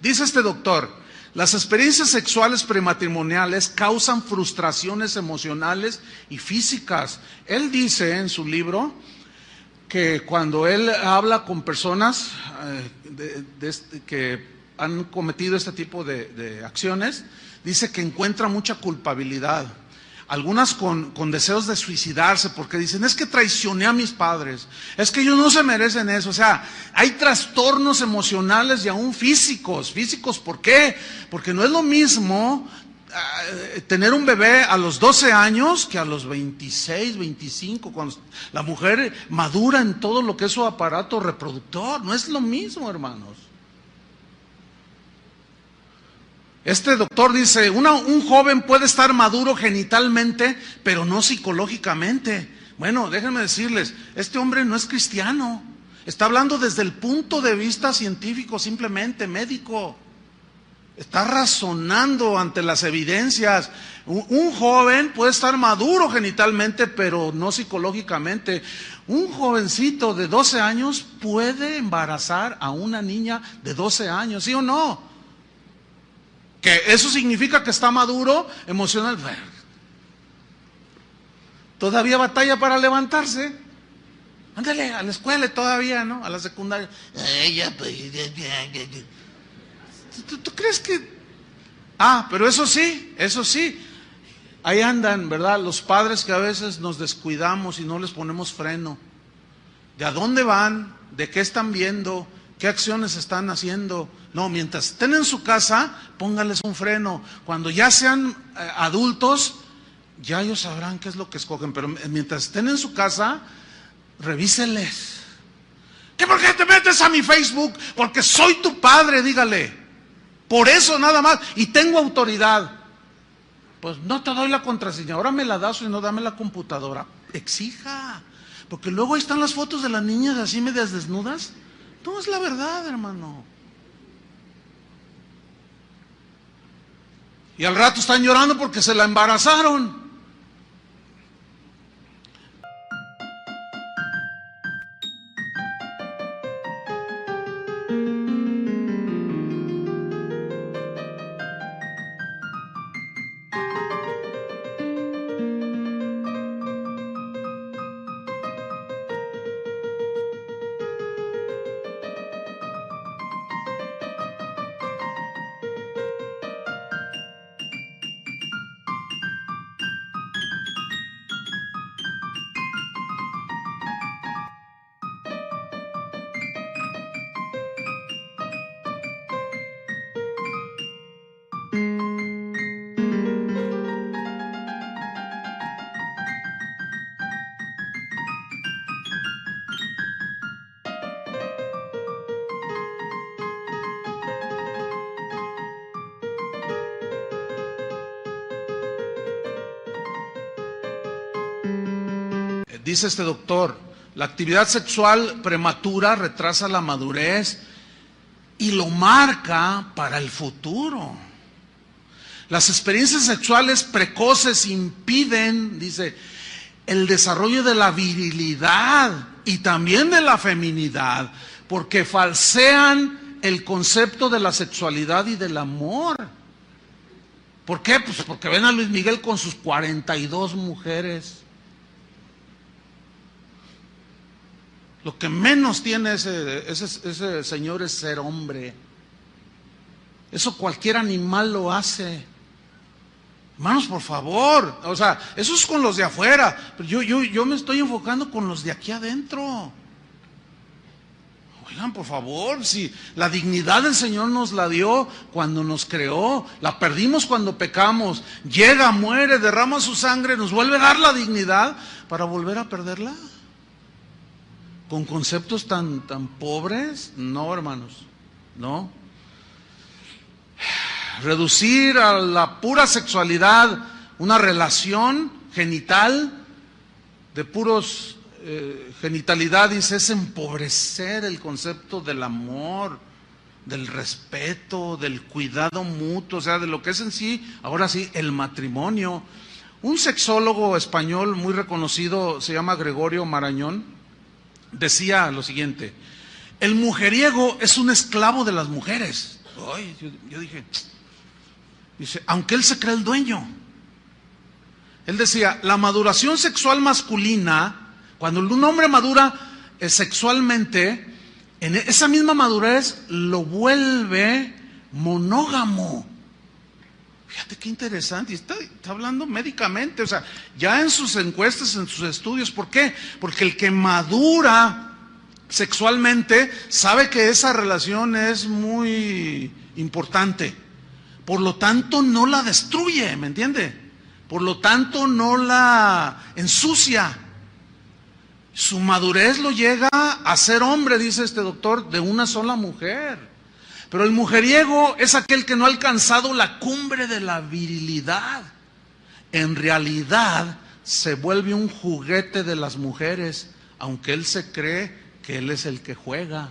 Dice este doctor, las experiencias sexuales prematrimoniales causan frustraciones emocionales y físicas. Él dice en su libro que cuando él habla con personas que han cometido este tipo de acciones, dice que encuentra mucha culpabilidad. Algunas con deseos de suicidarse porque dicen, es que traicioné a mis padres, es que ellos no se merecen eso. O sea, hay trastornos emocionales y aún físicos. ¿Físicos por qué? Porque no es lo mismo tener un bebé a los 12 años que a los 26, 25, cuando la mujer madura en todo lo que es su aparato reproductor. No es lo mismo, hermanos. Este doctor dice, un joven puede estar maduro genitalmente, pero no psicológicamente. Bueno, déjenme decirles, este hombre no es cristiano. Está hablando desde el punto de vista científico, simplemente médico. Está razonando ante las evidencias. Un joven puede estar maduro genitalmente, pero no psicológicamente. Un jovencito de 12 años puede embarazar a una niña de 12 años, ¿sí o no? Que eso significa que está maduro emocional. Todavía batalla para levantarse. Ándale, a la escuela todavía, ¿no? A la secundaria. ¿Tú crees que...? Pero eso sí. Ahí andan, ¿verdad? Los padres que a veces nos descuidamos y no les ponemos freno. ¿De a dónde van? ¿De qué están viendo? ¿Qué acciones están haciendo? No, mientras estén en su casa, póngales un freno. Cuando ya sean adultos, ya ellos sabrán qué es lo que escogen. Pero mientras estén en su casa, revíseles. ¿Qué por qué te metes a mi Facebook? Porque soy tu padre, dígale. Por eso nada más. Y tengo autoridad. Pues no te doy la contraseña. Ahora me la das y no dame la computadora. Exija. Porque luego ahí están las fotos de las niñas así medias desnudas. No es la verdad, hermano. Y al rato están llorando porque se la embarazaron. dice este doctor, la actividad sexual prematura retrasa la madurez y lo marca para el futuro. Las experiencias sexuales precoces impiden, dice, el desarrollo de la virilidad y también de la feminidad, porque falsean el concepto de la sexualidad y del amor. ¿Por qué? Pues porque ven a Luis Miguel con sus 42 mujeres. Lo que menos tiene ese señor es ser hombre. Eso cualquier animal lo hace. Hermanos, por favor, o sea, eso es con los de afuera, pero yo me estoy enfocando con los de aquí adentro. Oigan, por favor, si la dignidad del Señor nos la dio cuando nos creó, la perdimos cuando pecamos, llega, muere, derrama su sangre, nos vuelve a dar la dignidad para volver a perderla. ¿Con conceptos tan pobres? No, hermanos, no. Reducir a la pura sexualidad una relación genital de puros genitalidad, dice, es empobrecer el concepto del amor, del respeto, del cuidado mutuo, o sea, de lo que es en sí, ahora sí, el matrimonio. Un sexólogo español muy reconocido, se llama Gregorio Marañón, decía lo siguiente: el mujeriego es un esclavo de las mujeres. Ay, yo dije, dice, aunque él se cree el dueño. Él decía, la maduración sexual masculina, cuando un hombre madura sexualmente, en esa misma madurez lo vuelve monógamo. Fíjate qué interesante, y está hablando médicamente, o sea, ya en sus encuestas, en sus estudios. ¿Por qué? Porque el que madura sexualmente sabe que esa relación es muy importante, por lo tanto no la destruye, ¿me entiende? Por lo tanto no la ensucia. Su madurez lo llega a ser hombre, dice este doctor, de una sola mujer. Pero el mujeriego es aquel que no ha alcanzado la cumbre de la virilidad. En realidad se vuelve un juguete de las mujeres, aunque él se cree que él es el que juega.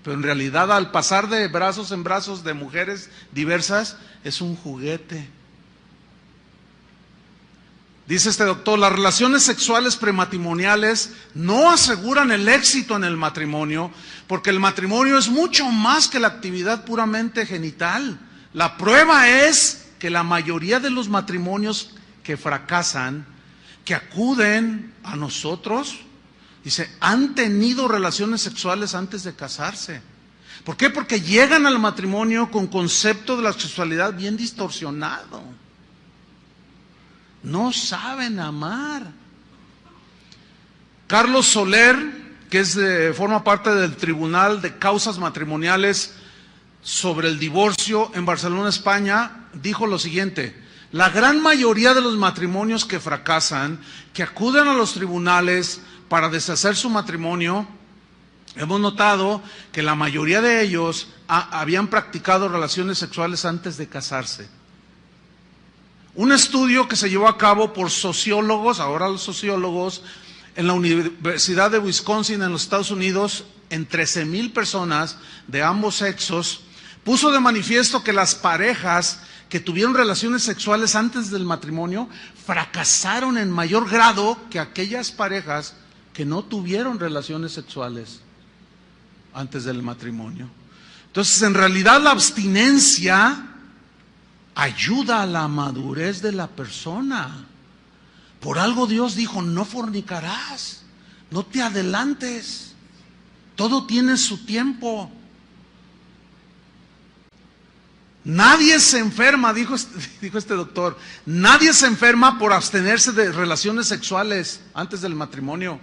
Pero en realidad, al pasar de brazos en brazos de mujeres diversas, es un juguete. Dice este doctor, las relaciones sexuales prematrimoniales no aseguran el éxito en el matrimonio, porque el matrimonio es mucho más que la actividad puramente genital. La prueba es que la mayoría de los matrimonios que fracasan, que acuden a nosotros, dice, han tenido relaciones sexuales antes de casarse. ¿Por qué? Porque llegan al matrimonio con concepto de la sexualidad bien distorsionado. No saben amar. Carlos Soler, que forma parte del Tribunal de Causas Matrimoniales sobre el Divorcio en Barcelona, España, dijo lo siguiente: la gran mayoría de los matrimonios que fracasan, que acuden a los tribunales para deshacer su matrimonio, hemos notado que la mayoría de ellos habían practicado relaciones sexuales antes de casarse. Un estudio que se llevó a cabo por sociólogos, ahora los sociólogos, en la Universidad de Wisconsin en los Estados Unidos, en 13,000 personas de ambos sexos, puso de manifiesto que las parejas que tuvieron relaciones sexuales antes del matrimonio fracasaron en mayor grado que aquellas parejas que no tuvieron relaciones sexuales antes del matrimonio. Entonces, en realidad la abstinencia ayuda a la madurez de la persona. Por algo Dios dijo, no fornicarás, no te adelantes, todo tiene su tiempo. Nadie se enferma, dijo este doctor, nadie se enferma por abstenerse de relaciones sexuales antes del matrimonio.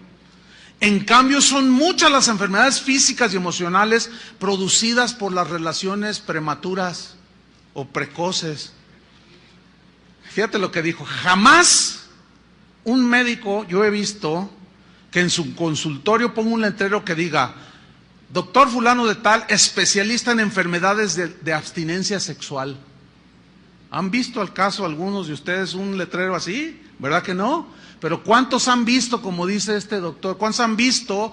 En cambio, son muchas las enfermedades físicas y emocionales producidas por las relaciones prematuras o precoces. Fíjate lo que dijo: jamás un médico, yo he visto, que en su consultorio ponga un letrero que diga, doctor fulano de tal, especialista en enfermedades de abstinencia sexual. ¿Han visto al caso algunos de ustedes un letrero así? ¿Verdad que no? Pero ¿cuántos han visto, como dice este doctor? ¿Cuántos han visto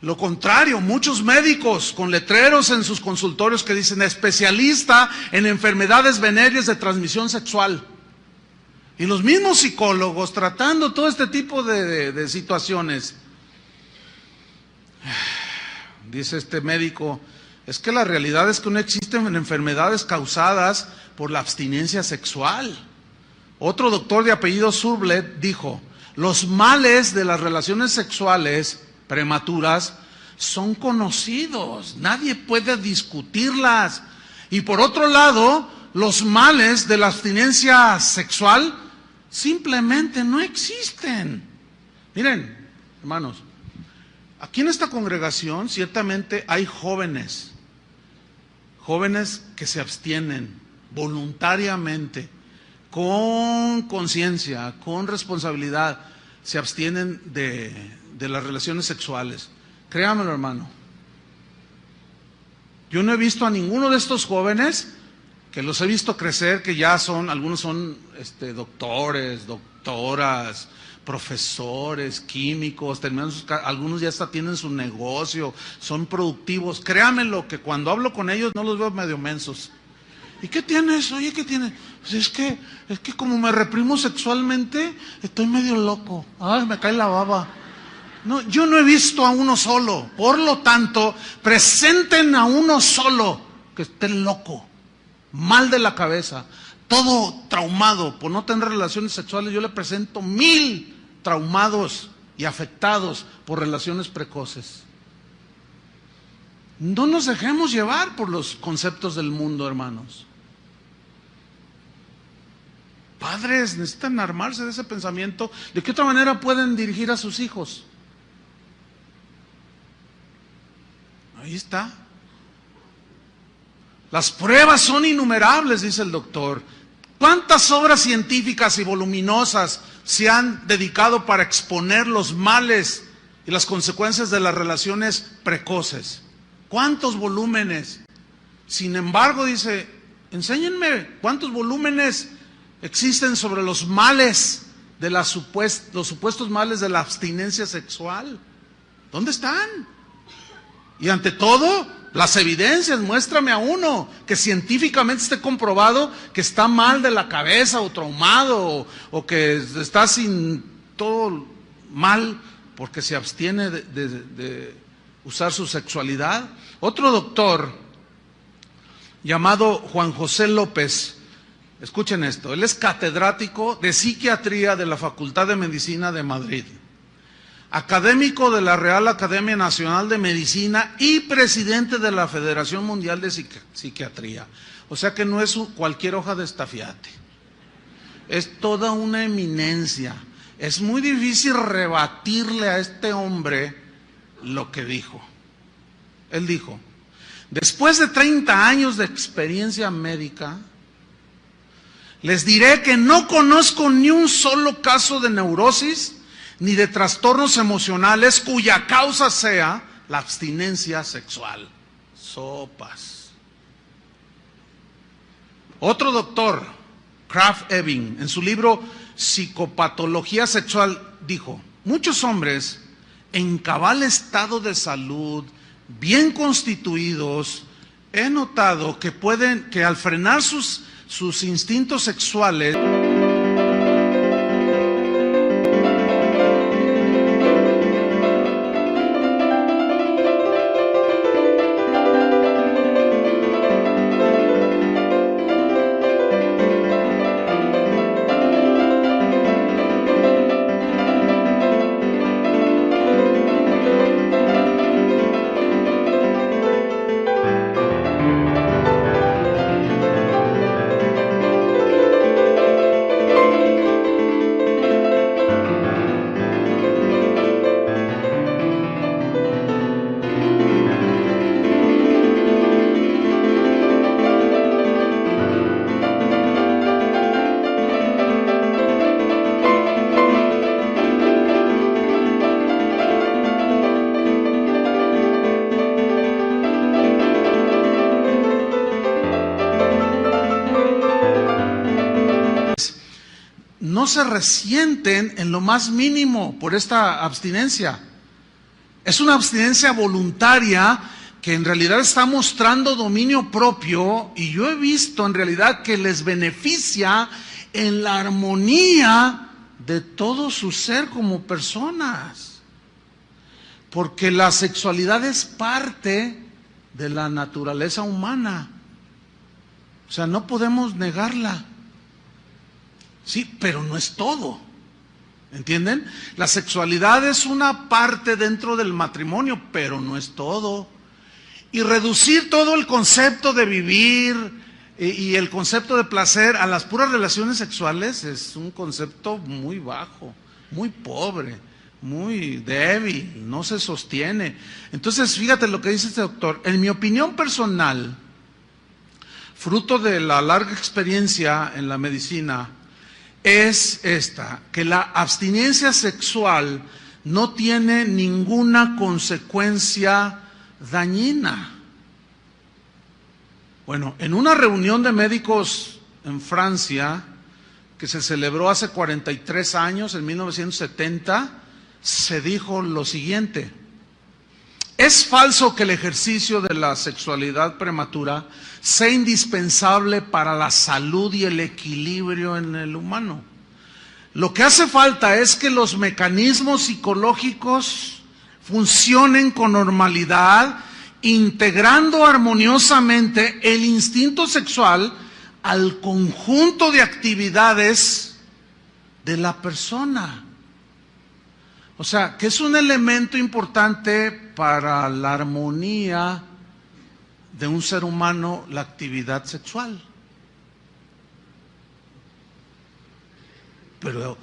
lo contrario? Muchos médicos con letreros en sus consultorios que dicen especialista en enfermedades venéreas de transmisión sexual. Y los mismos psicólogos tratando todo este tipo de situaciones. Dice este médico, es que la realidad es que no existen enfermedades causadas por la abstinencia sexual. Otro doctor de apellido Surblet dijo, los males de las relaciones sexuales prematuras son conocidos, nadie puede discutirlas. Y por otro lado, los males de la abstinencia sexual simplemente no existen. Miren, hermanos, aquí en esta congregación ciertamente hay jóvenes que se abstienen voluntariamente, con conciencia, con responsabilidad, se abstienen de las relaciones sexuales. Créamelo, hermano. Yo no he visto a ninguno de estos jóvenes, que los he visto crecer, que ya son, algunos son doctores, doctoras, profesores, químicos, algunos ya hasta tienen su negocio, son productivos. Créamelo que cuando hablo con ellos no los veo medio mensos. ¿Y qué tienes? Oye, ¿qué tienes? Pues es que como me reprimo sexualmente, estoy medio loco. Ay, me cae la baba. No, yo no he visto a uno solo. Por lo tanto, presenten a uno solo que esté loco, mal de la cabeza, todo traumado por no tener relaciones sexuales. Yo le presento 1000 traumados y afectados por relaciones precoces. No nos dejemos llevar por los conceptos del mundo, hermanos. Padres necesitan armarse de ese pensamiento. ¿De qué otra manera pueden dirigir a sus hijos? Ahí está. Las pruebas son innumerables, dice el doctor. ¿Cuántas obras científicas y voluminosas se han dedicado para exponer los males y las consecuencias de las relaciones precoces? ¿Cuántos volúmenes? Sin embargo, dice, enséñenme cuántos volúmenes existen sobre los males de los supuestos males de la abstinencia sexual. ¿Dónde están? Y ante todo, las evidencias. Muéstrame a uno que científicamente esté comprobado que está mal de la cabeza o traumado o que está sin todo mal porque se abstiene de usar su sexualidad. Otro doctor llamado Juan José López, escuchen esto, él es catedrático de psiquiatría de la Facultad de Medicina de Madrid, académico de la Real Academia Nacional de Medicina y presidente de la Federación Mundial de Psiquiatría. O sea que no es cualquier hoja de estafiate, es toda una eminencia. Es muy difícil rebatirle a este hombre lo que dijo. Él dijo, después de 30 años de experiencia médica, les diré que no conozco ni un solo caso de neurosis ni de trastornos emocionales cuya causa sea la abstinencia sexual. Sopas. Otro doctor, Krafft Ebing, en su libro Psicopatología Sexual, dijo, muchos hombres en cabal estado de salud, bien constituidos, he notado que al frenar sus instintos sexuales, no se resienten en lo más mínimo por esta abstinencia. Es una abstinencia voluntaria que en realidad está mostrando dominio propio, y yo he visto en realidad que les beneficia en la armonía de todo su ser como personas. Porque la sexualidad es parte de la naturaleza humana. O sea, no podemos negarla. Sí, pero no es todo. ¿Entienden? La sexualidad es una parte dentro del matrimonio, pero no es todo. Y reducir todo el concepto de vivir y el concepto de placer a las puras relaciones sexuales es un concepto muy bajo, muy pobre, muy débil, no se sostiene. Entonces, fíjate lo que dice este doctor. En mi opinión personal, fruto de la larga experiencia en la medicina, es esta, que la abstinencia sexual no tiene ninguna consecuencia dañina. Bueno, en una reunión de médicos en Francia, que se celebró hace 43 años, en 1970, se dijo lo siguiente: es falso que el ejercicio de la sexualidad prematura sea indispensable para la salud y el equilibrio en el humano. Lo que hace falta es que los mecanismos psicológicos funcionen con normalidad, integrando armoniosamente el instinto sexual al conjunto de actividades de la persona. O sea, que es un elemento importante para la armonía de un ser humano, la actividad sexual. Pero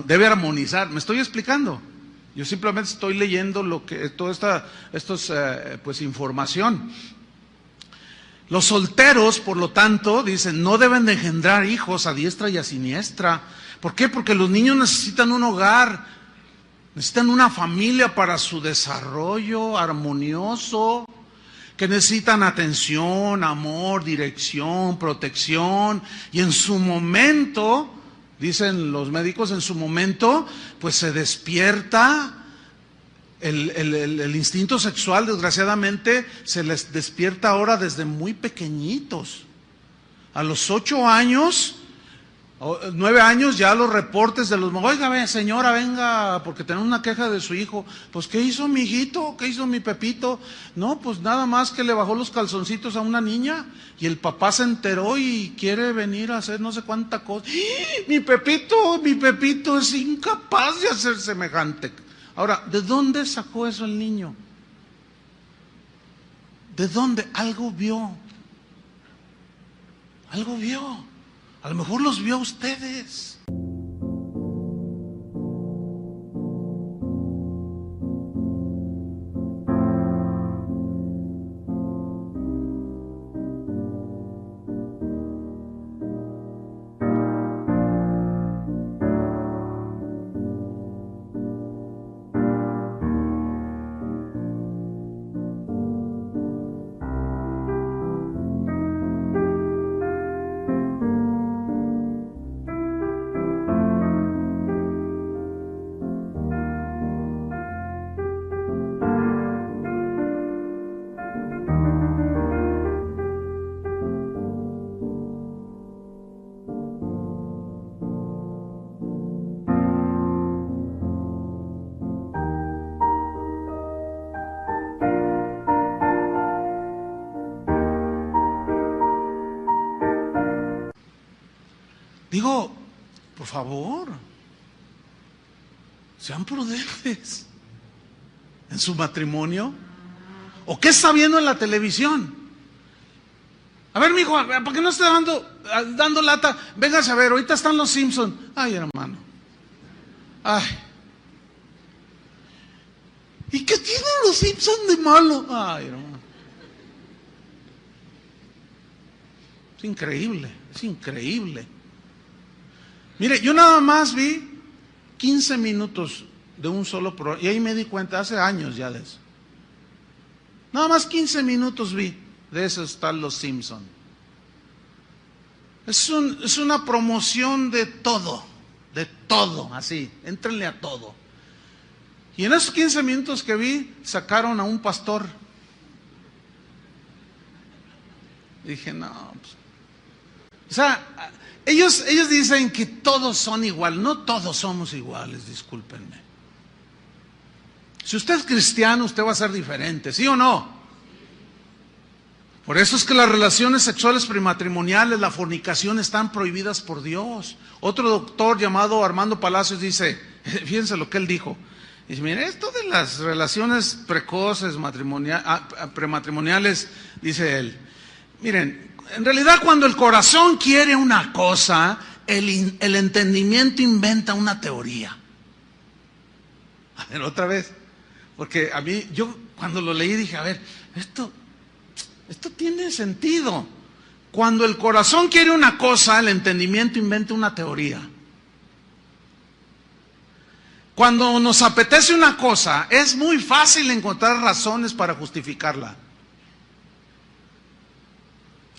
debe armonizar. ¿Me estoy explicando? Yo simplemente estoy leyendo lo que toda esta pues información. Los solteros, por lo tanto, dicen, no deben de engendrar hijos a diestra y a siniestra. ¿Por qué? Porque los niños necesitan un hogar, necesitan una familia para su desarrollo armonioso, que necesitan atención, amor, dirección, protección, y en su momento, dicen los médicos, en su momento, pues se despierta el instinto sexual. Desgraciadamente se les despierta ahora desde muy pequeñitos. A los 8 años, 9 años, ya los reportes de los... Oiga, señora, venga, porque tenemos una queja de su hijo. Pues, ¿qué hizo mi hijito? ¿Qué hizo mi Pepito? No, pues nada más que le bajó los calzoncitos a una niña y el papá se enteró y quiere venir a hacer no sé cuánta cosa. ¡Ah! Mi Pepito es incapaz de hacer semejante. Ahora, ¿de dónde sacó eso el niño? ¿De dónde? Algo vio. Algo vio. A lo mejor los vio a ustedes. Digo, por favor, sean prudentes en su matrimonio. ¿O qué está viendo en la televisión? A ver, mijo, ¿para qué no esté dando lata? Véngase a ver, ahorita están los Simpsons. Ay, hermano. Ay. ¿Y qué tienen los Simpsons de malo? Ay, hermano. Es increíble, es increíble. Mire, yo nada más vi 15 minutos de un solo programa, y ahí me di cuenta, hace años ya de eso. Nada más 15 minutos vi, de eso están los Simpson. Es una promoción de todo. de todo, así, éntrenle a todo. Y en esos 15 minutos que vi, sacaron a un pastor. Dije, no, pues. O sea, ellos dicen que todos son iguales. No todos somos iguales, discúlpenme. Si usted es cristiano, usted va a ser diferente, ¿sí o no? Por eso es que las relaciones sexuales prematrimoniales, la fornicación, están prohibidas por Dios. Otro doctor llamado Armando Palacios dice, fíjense lo que él dijo. Dice, mire, esto de las relaciones precoces, prematrimoniales, dice él, miren, en realidad cuando el corazón quiere una cosa, el entendimiento inventa una teoría. A ver, otra vez, porque a mí, yo cuando lo leí dije, a ver, esto tiene sentido. Cuando el corazón quiere una cosa, el entendimiento inventa una teoría. Cuando nos apetece una cosa, es muy fácil encontrar razones para justificarla.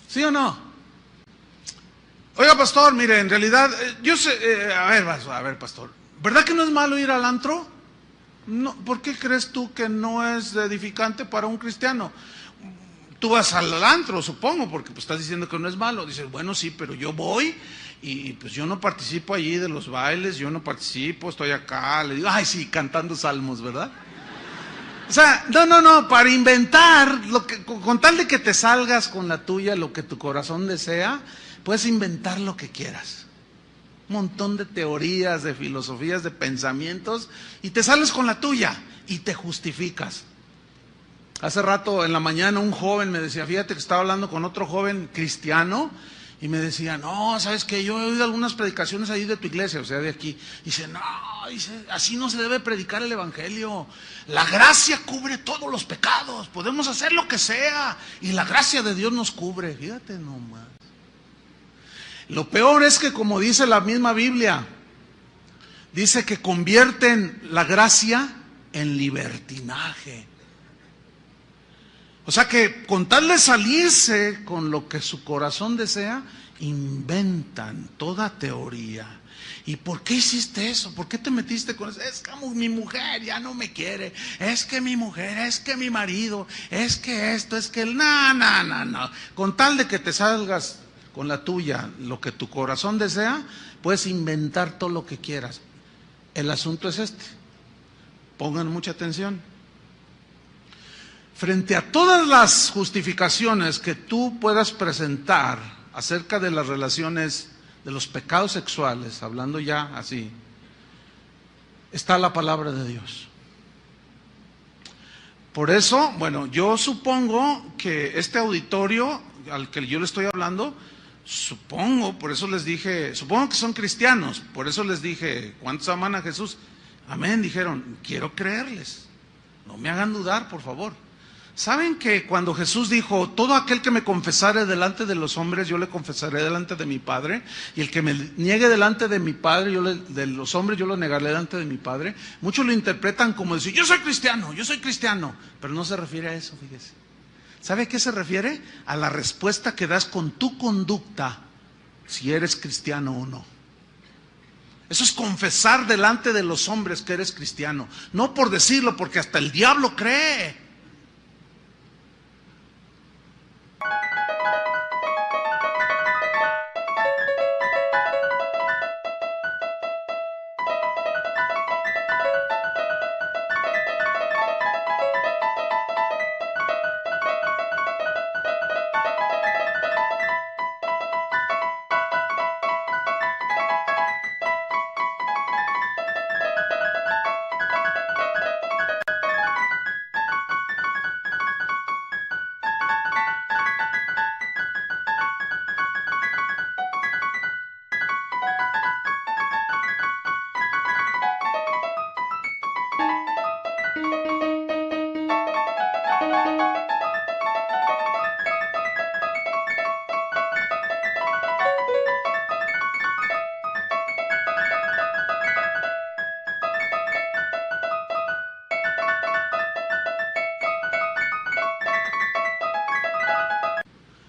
¿Sí o no? Oiga, pastor, mire, en realidad, yo sé, a ver, pastor, ¿verdad que no es malo ir al antro? No, ¿por qué crees tú que no es edificante para un cristiano? Tú vas al antro, supongo, porque pues estás diciendo que no es malo. Dices, bueno, sí, pero yo voy y pues yo no participo allí de los bailes, yo no participo, estoy acá, le digo, ay, sí, cantando salmos, ¿verdad? O sea, no, para inventar, con tal de que te salgas con la tuya, lo que tu corazón desea, puedes inventar lo que quieras. Un montón de teorías, de filosofías, de pensamientos, y te sales con la tuya y te justificas. Hace rato en la mañana un joven me decía, fíjate que estaba hablando con otro joven cristiano y me decía, no, ¿sabes qué? Yo he oído algunas predicaciones ahí de tu iglesia, o sea, de aquí. Dice, no, así no se debe predicar el evangelio. La gracia cubre todos los pecados, podemos hacer lo que sea y la gracia de Dios nos cubre. Fíjate nomás. Lo peor es que, como dice la misma Biblia, dice que convierten la gracia en libertinaje. O sea que con tal de salirse con lo que su corazón desea, inventan toda teoría. ¿Y por qué hiciste eso? ¿Por qué te metiste con eso? Es que mi mujer ya no me quiere. Es que mi mujer, es que mi marido, es que esto, es que el... No. Con tal de que te salgas con la tuya, lo que tu corazón desea, puedes inventar todo lo que quieras. El asunto es este. Pongan mucha atención. Frente a todas las justificaciones que tú puedas presentar acerca de las relaciones, de los pecados sexuales, hablando ya así, está la palabra de Dios. Por eso, bueno, yo supongo que este auditorio al que yo le estoy hablando, por eso les dije, supongo que son cristianos, por eso les dije, ¿cuántos aman a Jesús? Amén, dijeron, quiero creerles, no me hagan dudar, por favor. ¿Saben que cuando Jesús dijo, todo aquel que me confesare delante de los hombres, yo le confesaré delante de mi Padre, y el que me niegue delante de mi Padre, de los hombres, yo lo negaré delante de mi Padre? Muchos lo interpretan como decir, yo soy cristiano, pero no se refiere a eso, fíjese. ¿Sabe a qué se refiere? A la respuesta que das con tu conducta, si eres cristiano o no. Eso es confesar delante de los hombres que eres cristiano, no por decirlo, porque hasta el diablo cree.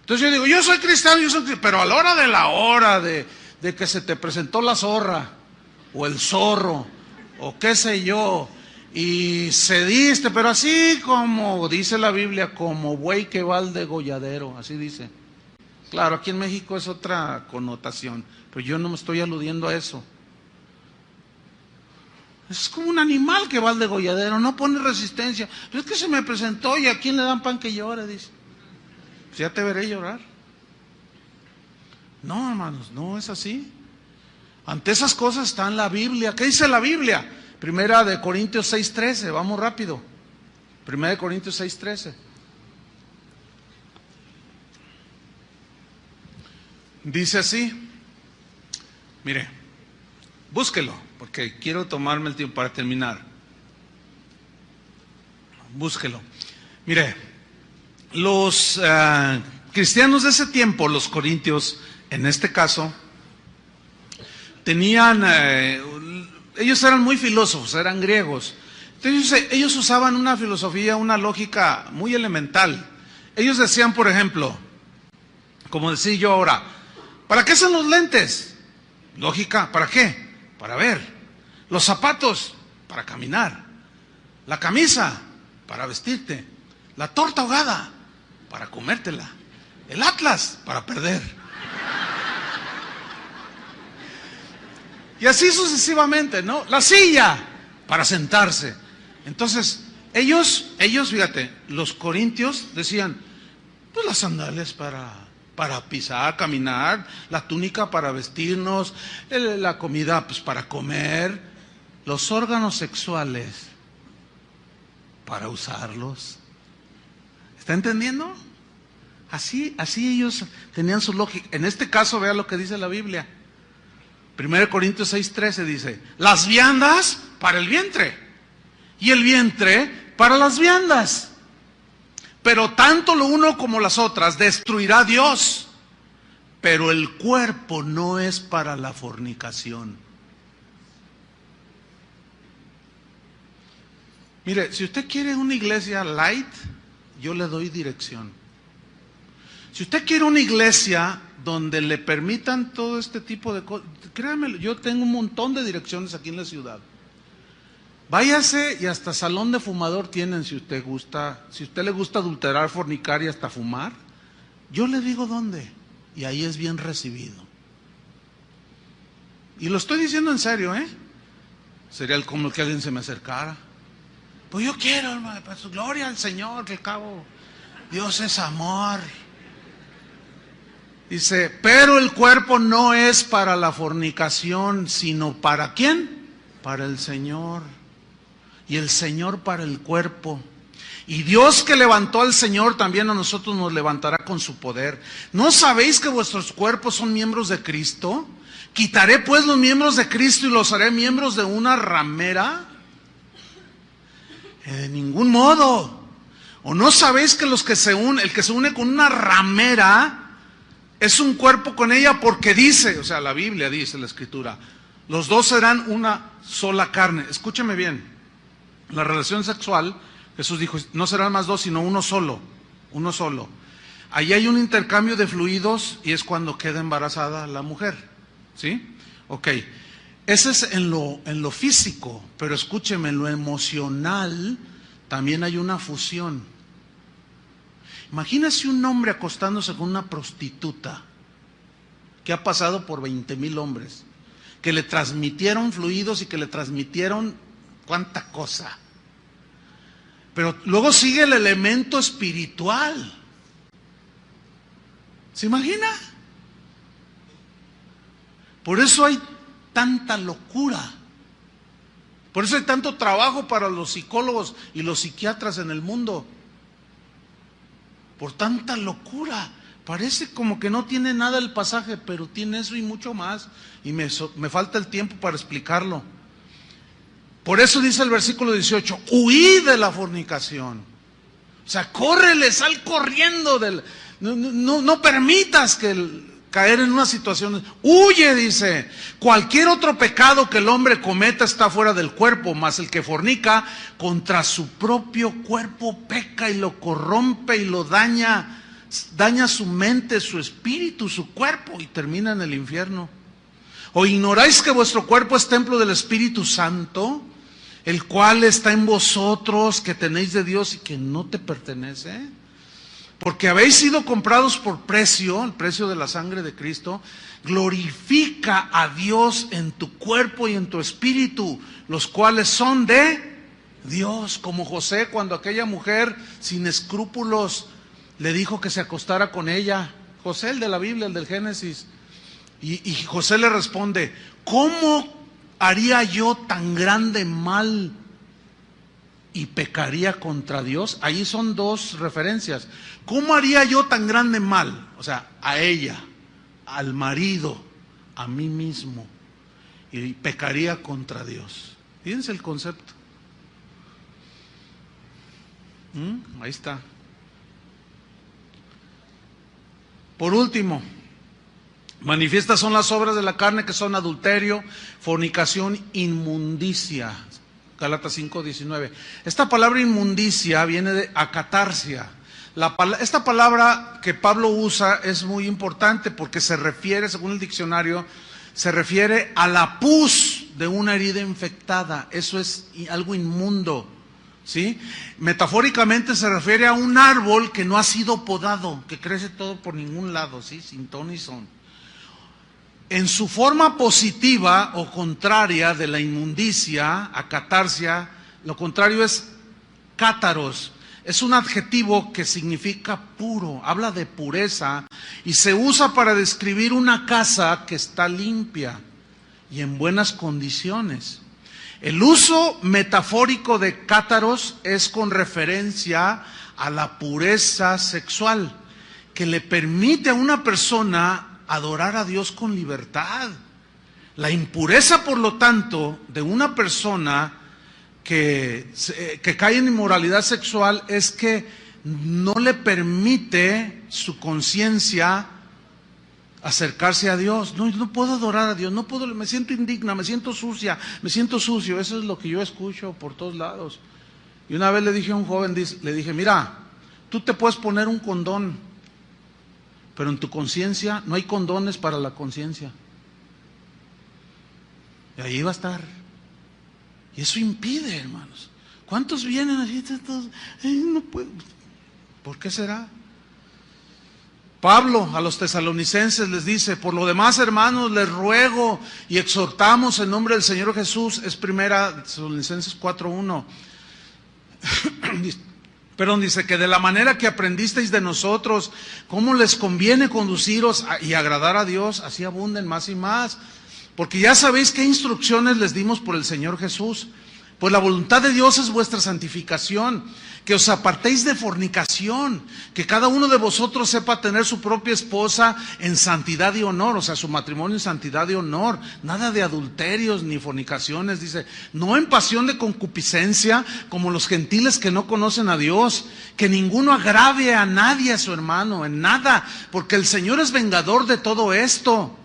Entonces yo digo, yo soy cristiano, pero a la hora de que se te presentó la zorra, o el zorro, o qué sé yo, y cediste, pero así como dice la Biblia, como buey que va al degolladero, así dice. Claro, aquí en México es otra connotación, pero yo no me estoy aludiendo a eso. Es como un animal que va al degolladero, no pone resistencia. Pero es que se me presentó y a quién le dan pan que llore, dice. Pues ya te veré llorar. No, hermanos, no es así. Ante esas cosas está en la Biblia. ¿Qué dice la Biblia? Primera de Corintios 6:13, vamos rápido. Primera de Corintios 6:13. Dice así, mire, búsquelo, porque quiero tomarme el tiempo para terminar. Búsquelo. Mire, los cristianos de ese tiempo, los corintios, en este caso, tenían, ellos eran muy filósofos, eran griegos. Entonces ellos usaban una filosofía, una lógica muy elemental. Ellos decían, por ejemplo, como decía yo ahora, ¿para qué son los lentes? Lógica, ¿para qué? Para ver. Los zapatos, para caminar. La camisa, para vestirte. La torta ahogada, para comértela. El atlas, para perder. Y así sucesivamente, ¿no? La silla, para sentarse. Entonces, ellos, fíjate, los corintios decían, pues las sandalias para pisar, caminar, la túnica para vestirnos, la comida pues para comer, los órganos sexuales para usarlos. ¿Está entendiendo? Así ellos tenían su lógica. En este caso, vea lo que dice la Biblia. 1 Corintios 6:13 dice, las viandas para el vientre y el vientre para las viandas. Pero tanto lo uno como las otras destruirá Dios. Pero el cuerpo no es para la fornicación. Mire, si usted quiere una iglesia light, yo le doy dirección. Si usted quiere una iglesia donde le permitan todo este tipo de cosas, créanme, yo tengo un montón de direcciones aquí en la ciudad. Váyase y hasta salón de fumador tienen si usted gusta. Si usted le gusta adulterar, fornicar y hasta fumar, yo le digo dónde. Y ahí es bien recibido. Y lo estoy diciendo en serio, ¿eh? Sería como que alguien se me acercara. Pues yo quiero, hermano, para su gloria al Señor, que al cabo Dios es amor. Dice, pero el cuerpo no es para la fornicación, sino ¿para quién? Para el Señor. Y el Señor para el cuerpo. Y Dios que levantó al Señor también a nosotros nos levantará con su poder. ¿No sabéis que vuestros cuerpos son miembros de Cristo? ¿Quitaré pues los miembros de Cristo y los haré miembros de una ramera? De ningún modo. ¿O no sabéis que el que se une con una ramera es un cuerpo con ella? Porque dice, o sea, la Biblia dice, la Escritura, los dos serán una sola carne. Escúcheme bien. La relación sexual, Jesús dijo, no serán más dos, sino uno solo. Uno solo. Ahí hay un intercambio de fluidos y es cuando queda embarazada la mujer. ¿Sí? Ok. Ese es en lo físico, pero escúcheme, en lo emocional también hay una fusión. Imagínese un hombre acostándose con una prostituta que ha pasado por 20,000 hombres, que le transmitieron fluidos y que le transmitieron cuánta cosa. Pero luego sigue el elemento espiritual. ¿Se imagina? Por eso hay tanta locura. Por eso hay tanto trabajo para los psicólogos y los psiquiatras en el mundo. Por tanta locura. Parece como que no tiene nada el pasaje, pero tiene eso y mucho más. Y me falta el tiempo para explicarlo. Por eso dice el versículo 18, huid de la fornicación. O sea, córrele, sal corriendo. No permitas caer en una situación. Huye, dice. Cualquier otro pecado que el hombre cometa está fuera del cuerpo, mas el que fornica contra su propio cuerpo peca y lo corrompe y lo daña su mente, su espíritu, su cuerpo y termina en el infierno. ¿O ignoráis que vuestro cuerpo es templo del Espíritu Santo, el cual está en vosotros, que tenéis de Dios y que no te pertenece? Porque habéis sido comprados por precio, el precio de la sangre de Cristo. Glorifica a Dios en tu cuerpo y en tu espíritu, los cuales son de Dios. Como José, cuando aquella mujer sin escrúpulos le dijo que se acostara con ella. José, el de la Biblia, el del Génesis. Y José le responde: ¿cómo haría yo tan grande mal y pecaría contra Dios? Ahí son dos referencias. ¿Cómo haría yo tan grande mal? O sea, a ella, al marido, a mí mismo, y pecaría contra Dios. Fíjense el concepto. Ahí está. Por último, manifiestas son las obras de la carne, que son adulterio, fornicación, inmundicia. Gálatas 5:19. Esta palabra inmundicia viene de acatarsia. Esta palabra que Pablo usa es muy importante porque se refiere, según el diccionario, se refiere a la pus de una herida infectada. Eso es algo inmundo, ¿sí? Metafóricamente se refiere a un árbol que no ha sido podado, que crece todo por ningún lado, ¿sí? Sin ton ni son. En su forma positiva o contraria de la inmundicia, acatarsia, lo contrario es cátaros. Es un adjetivo que significa puro, habla de pureza y se usa para describir una casa que está limpia y en buenas condiciones. El uso metafórico de cátaros es con referencia a la pureza sexual, que le permite a una persona adorar a Dios con libertad. La impureza, por lo tanto, de una persona que cae en inmoralidad sexual es que no le permite su conciencia acercarse a Dios. No puedo adorar a Dios, no puedo, me siento indigna, me siento sucia, me siento sucio. Eso es lo que yo escucho por todos lados. Y una vez le dije a un joven, le dije: mira, tú te puedes poner un condón, pero en tu conciencia no hay condones para la conciencia. Y ahí va a estar. Y eso impide, hermanos. ¿Cuántos vienen así? No puedo. ¿Por qué será? Pablo a los tesalonicenses les dice: por lo demás, hermanos, les ruego y exhortamos en nombre del Señor Jesús. Es primera Tesalonicenses 4:1. Perdón, dice que de la manera que aprendisteis de nosotros, cómo les conviene conduciros y agradar a Dios, así abunden más y más. Porque ya sabéis qué instrucciones les dimos por el Señor Jesús. Pues la voluntad de Dios es vuestra santificación, que os apartéis de fornicación, que cada uno de vosotros sepa tener su propia esposa en santidad y honor, o sea, su matrimonio en santidad y honor, nada de adulterios ni fornicaciones, dice, no en pasión de concupiscencia, como los gentiles que no conocen a Dios, que ninguno agrave a nadie, a su hermano, en nada, porque el Señor es vengador de todo esto.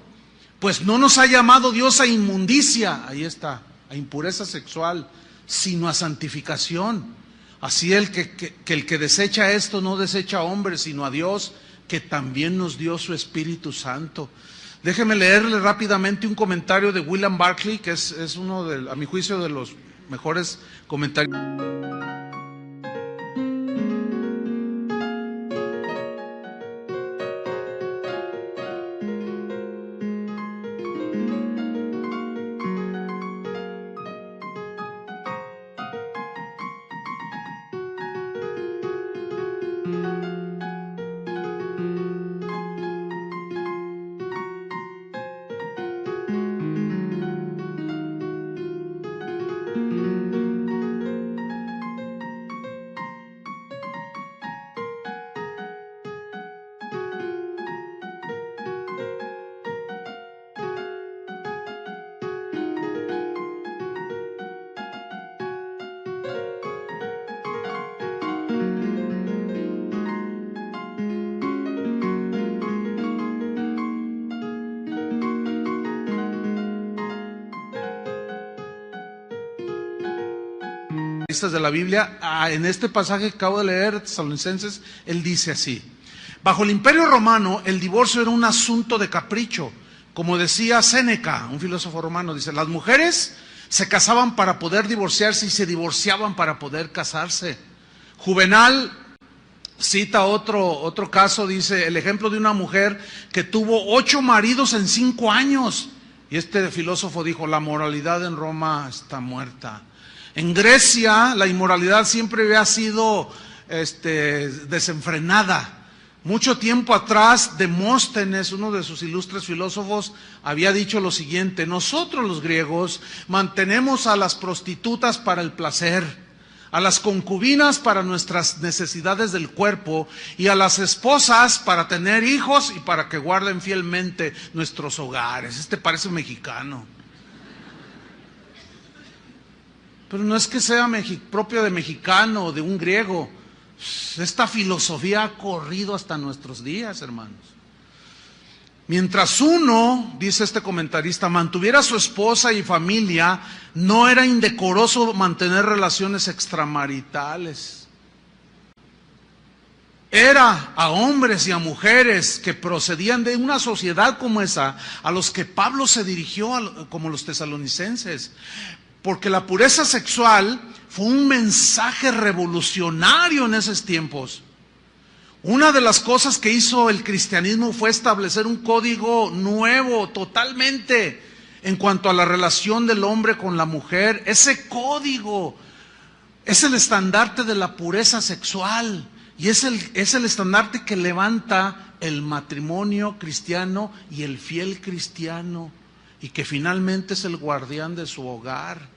Pues no nos ha llamado Dios a inmundicia, ahí está, a impureza sexual, sino a santificación. Así el que desecha esto no desecha a hombres, sino a Dios, que también nos dio su Espíritu Santo. Déjeme leerle rápidamente un comentario de William Barclay, que es uno, a mi juicio, de los mejores comentarios. De la Biblia, en este pasaje que acabo de leer, Tesalonicenses, él dice así: bajo el Imperio Romano, el divorcio era un asunto de capricho, Como decía Séneca, un filósofo romano, dice, las mujeres se casaban para poder divorciarse y se divorciaban para poder casarse. Juvenal cita otro caso, dice, el ejemplo de una mujer que tuvo 8 maridos en 5 años. Y este filósofo dijo, la moralidad en Roma está muerta. En Grecia la inmoralidad siempre había sido desenfrenada. Mucho tiempo atrás, Demóstenes, uno de sus ilustres filósofos, había dicho lo siguiente: nosotros los griegos mantenemos a las prostitutas para el placer, a las concubinas para nuestras necesidades del cuerpo y a las esposas para tener hijos y para que guarden fielmente nuestros hogares. Este parece mexicano. Pero no es que sea propio de mexicano o de un griego. Esta filosofía ha corrido hasta nuestros días, hermanos. Mientras uno, dice este comentarista, mantuviera a su esposa y familia, no era indecoroso mantener relaciones extramaritales. Era a hombres y a mujeres que procedían de una sociedad como esa, a los que Pablo se dirigió, como los tesalonicenses. Porque la pureza sexual fue un mensaje revolucionario en esos tiempos. Una de las cosas que hizo el cristianismo fue establecer un código nuevo totalmente en cuanto a la relación del hombre con la mujer. Ese código es el estandarte de la pureza sexual y es el estandarte que levanta el matrimonio cristiano y el fiel cristiano, y que finalmente es el guardián de su hogar.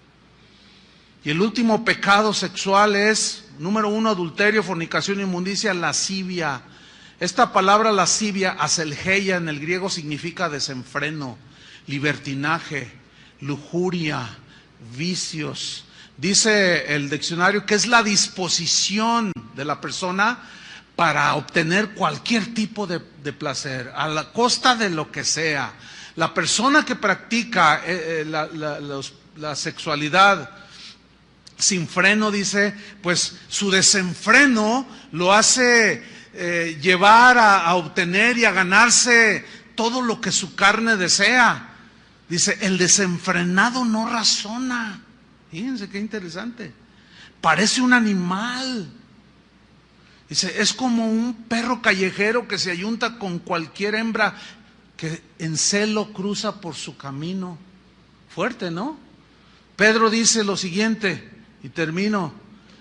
Y el último pecado sexual es, número 1, adulterio, fornicación, inmundicia, lascivia. Esta palabra lascivia, aselgeia, en el griego significa desenfreno, libertinaje, lujuria, vicios. Dice el diccionario que es la disposición de la persona para obtener cualquier tipo de placer, a la costa de lo que sea. La persona que practica la sexualidad sin freno, dice, pues su desenfreno lo hace llevar a obtener y a ganarse todo lo que su carne desea. Dice, el desenfrenado no razona. Fíjense qué interesante. Parece un animal. Dice, es como un perro callejero que se ayunta con cualquier hembra que en celo cruza por su camino. Fuerte, ¿no? Pedro dice lo siguiente, y termino.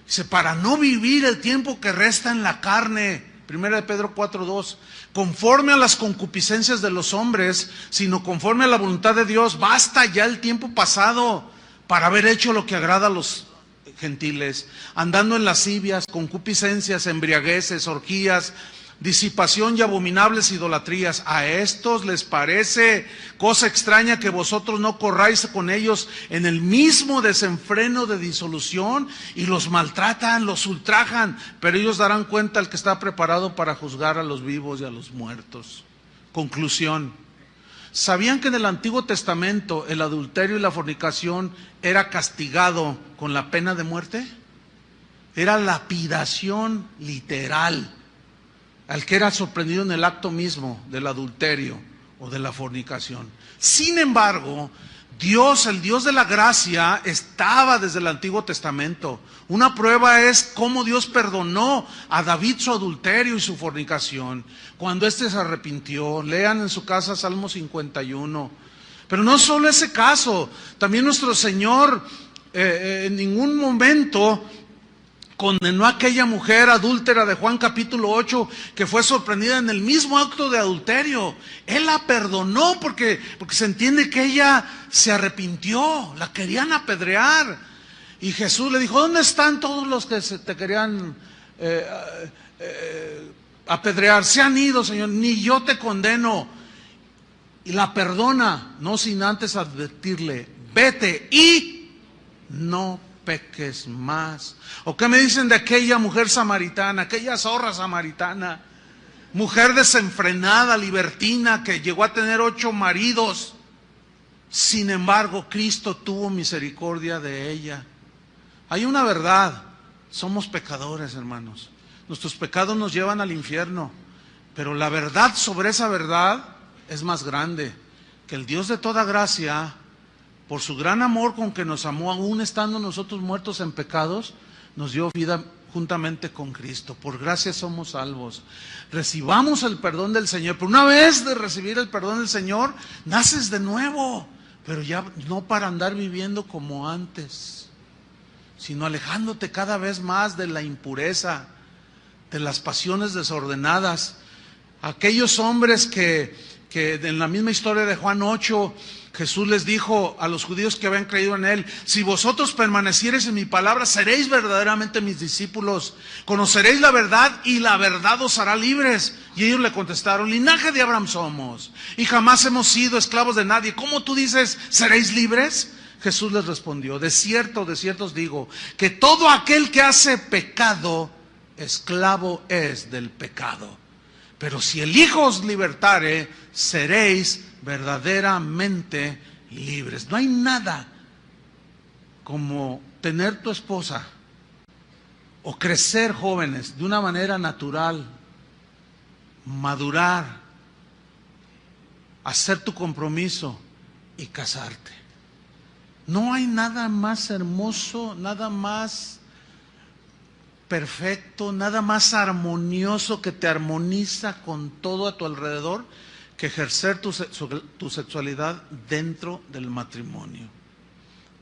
Dice, para no vivir el tiempo que resta en la carne, 1 Pedro 4:2, conforme a las concupiscencias de los hombres, sino conforme a la voluntad de Dios. Basta ya el tiempo pasado para haber hecho lo que agrada a los gentiles, andando en lascivias, concupiscencias, embriagueces, orgías, disipación y abominables idolatrías. A estos les parece cosa extraña que vosotros no corráis con ellos en el mismo desenfreno de disolución, y los maltratan, los ultrajan, pero ellos darán cuenta al que está preparado para juzgar a los vivos y a los muertos. Conclusión. ¿Sabían que en el Antiguo Testamento el adulterio y la fornicación era castigado con la pena de muerte? Era lapidación literal al que era sorprendido en el acto mismo del adulterio o de la fornicación. Sin embargo, Dios, el Dios de la gracia, estaba desde el Antiguo Testamento. Una prueba es cómo Dios perdonó a David su adulterio y su fornicación, cuando éste se arrepintió. Lean en su casa Salmo 51. Pero no solo ese caso, también nuestro Señor en ningún momento condenó a aquella mujer adúltera de Juan capítulo 8 que fue sorprendida en el mismo acto de adulterio. Él la perdonó porque se entiende que ella se arrepintió, la querían apedrear. Y Jesús le dijo, ¿dónde están todos los que te querían apedrear? Se han ido, Señor, ni yo te condeno. Y la perdona, no sin antes advertirle, vete y no peques más. ¿O qué me dicen de aquella mujer samaritana, aquella zorra samaritana? Mujer desenfrenada, libertina, que llegó a tener 8 maridos. Sin embargo, Cristo tuvo misericordia de ella. Hay una verdad, somos pecadores, hermanos. Nuestros pecados nos llevan al infierno, pero la verdad sobre esa verdad es más grande, que el Dios de toda gracia, por su gran amor con que nos amó, aún estando nosotros muertos en pecados, nos dio vida juntamente con Cristo. Por gracia somos salvos. Recibamos el perdón del Señor. Pero una vez de recibir el perdón del Señor, naces de nuevo, pero ya no para andar viviendo como antes, sino alejándote cada vez más de la impureza, de las pasiones desordenadas. Aquellos hombres que en la misma historia de Juan 8, Jesús les dijo a los judíos que habían creído en Él: si vosotros permaneciereis en mi palabra, seréis verdaderamente mis discípulos, conoceréis la verdad y la verdad os hará libres. Y ellos le contestaron: linaje de Abraham somos y jamás hemos sido esclavos de nadie. ¿Cómo tú dices, seréis libres? Jesús les respondió: de cierto os digo, que todo aquel que hace pecado, esclavo es del pecado. Pero si el Hijo os libertare, seréis verdaderamente libres. No hay nada como tener tu esposa o crecer jóvenes de una manera natural, madurar, hacer tu compromiso y casarte. No hay nada más hermoso, nada más perfecto, nada más armonioso que te armoniza con todo a tu alrededor que ejercer tu sexualidad dentro del matrimonio.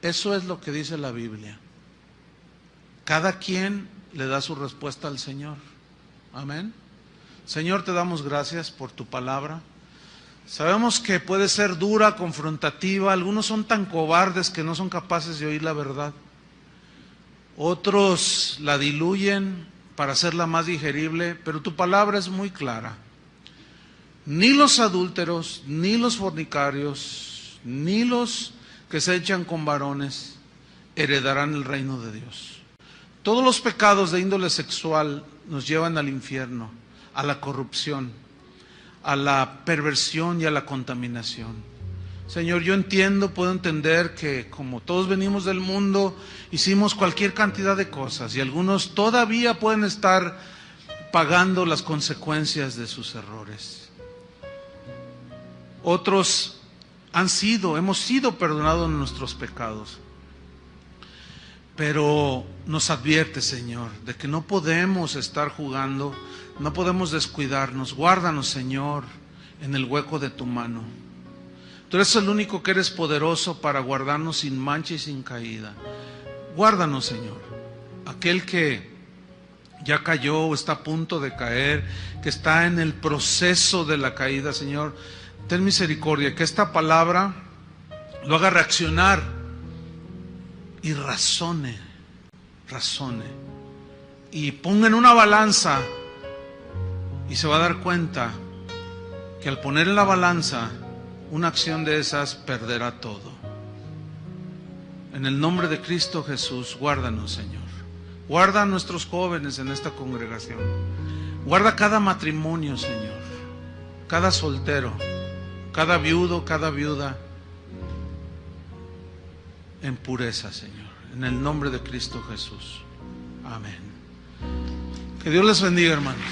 Eso es lo que dice la Biblia. Cada quien le da su respuesta al Señor. Amén. Señor, te damos gracias por tu palabra. Sabemos que puede ser dura, confrontativa. Algunos son tan cobardes que no son capaces de oír la verdad. Otros la diluyen para hacerla más digerible, pero tu palabra es muy clara. Ni los adúlteros, ni los fornicarios, ni los que se echan con varones heredarán el reino de Dios. Todos los pecados de índole sexual nos llevan al infierno, a la corrupción, a la perversión y a la contaminación. Señor, yo entiendo, puedo entender que como todos venimos del mundo, hicimos cualquier cantidad de cosas y algunos todavía pueden estar pagando las consecuencias de sus errores. Otros hemos sido perdonados en nuestros pecados. Pero nos advierte, Señor, de que no podemos estar jugando, no podemos descuidarnos. Guárdanos, Señor, en el hueco de tu mano. Tú eres el único que eres poderoso para guardarnos sin mancha y sin caída. Guárdanos, Señor. Aquel que ya cayó o está a punto de caer, que está en el proceso de la caída, Señor, ten misericordia, que esta palabra lo haga reaccionar y razone, y ponga en una balanza y se va a dar cuenta que al poner en la balanza una acción de esas perderá todo. En el nombre de Cristo Jesús, guárdanos, Señor. Guarda a nuestros jóvenes en esta congregación. Guarda cada matrimonio, Señor, cada soltero, cada viudo, cada viuda, en pureza, Señor, en el nombre de Cristo Jesús. Amén. Que Dios les bendiga, hermanos.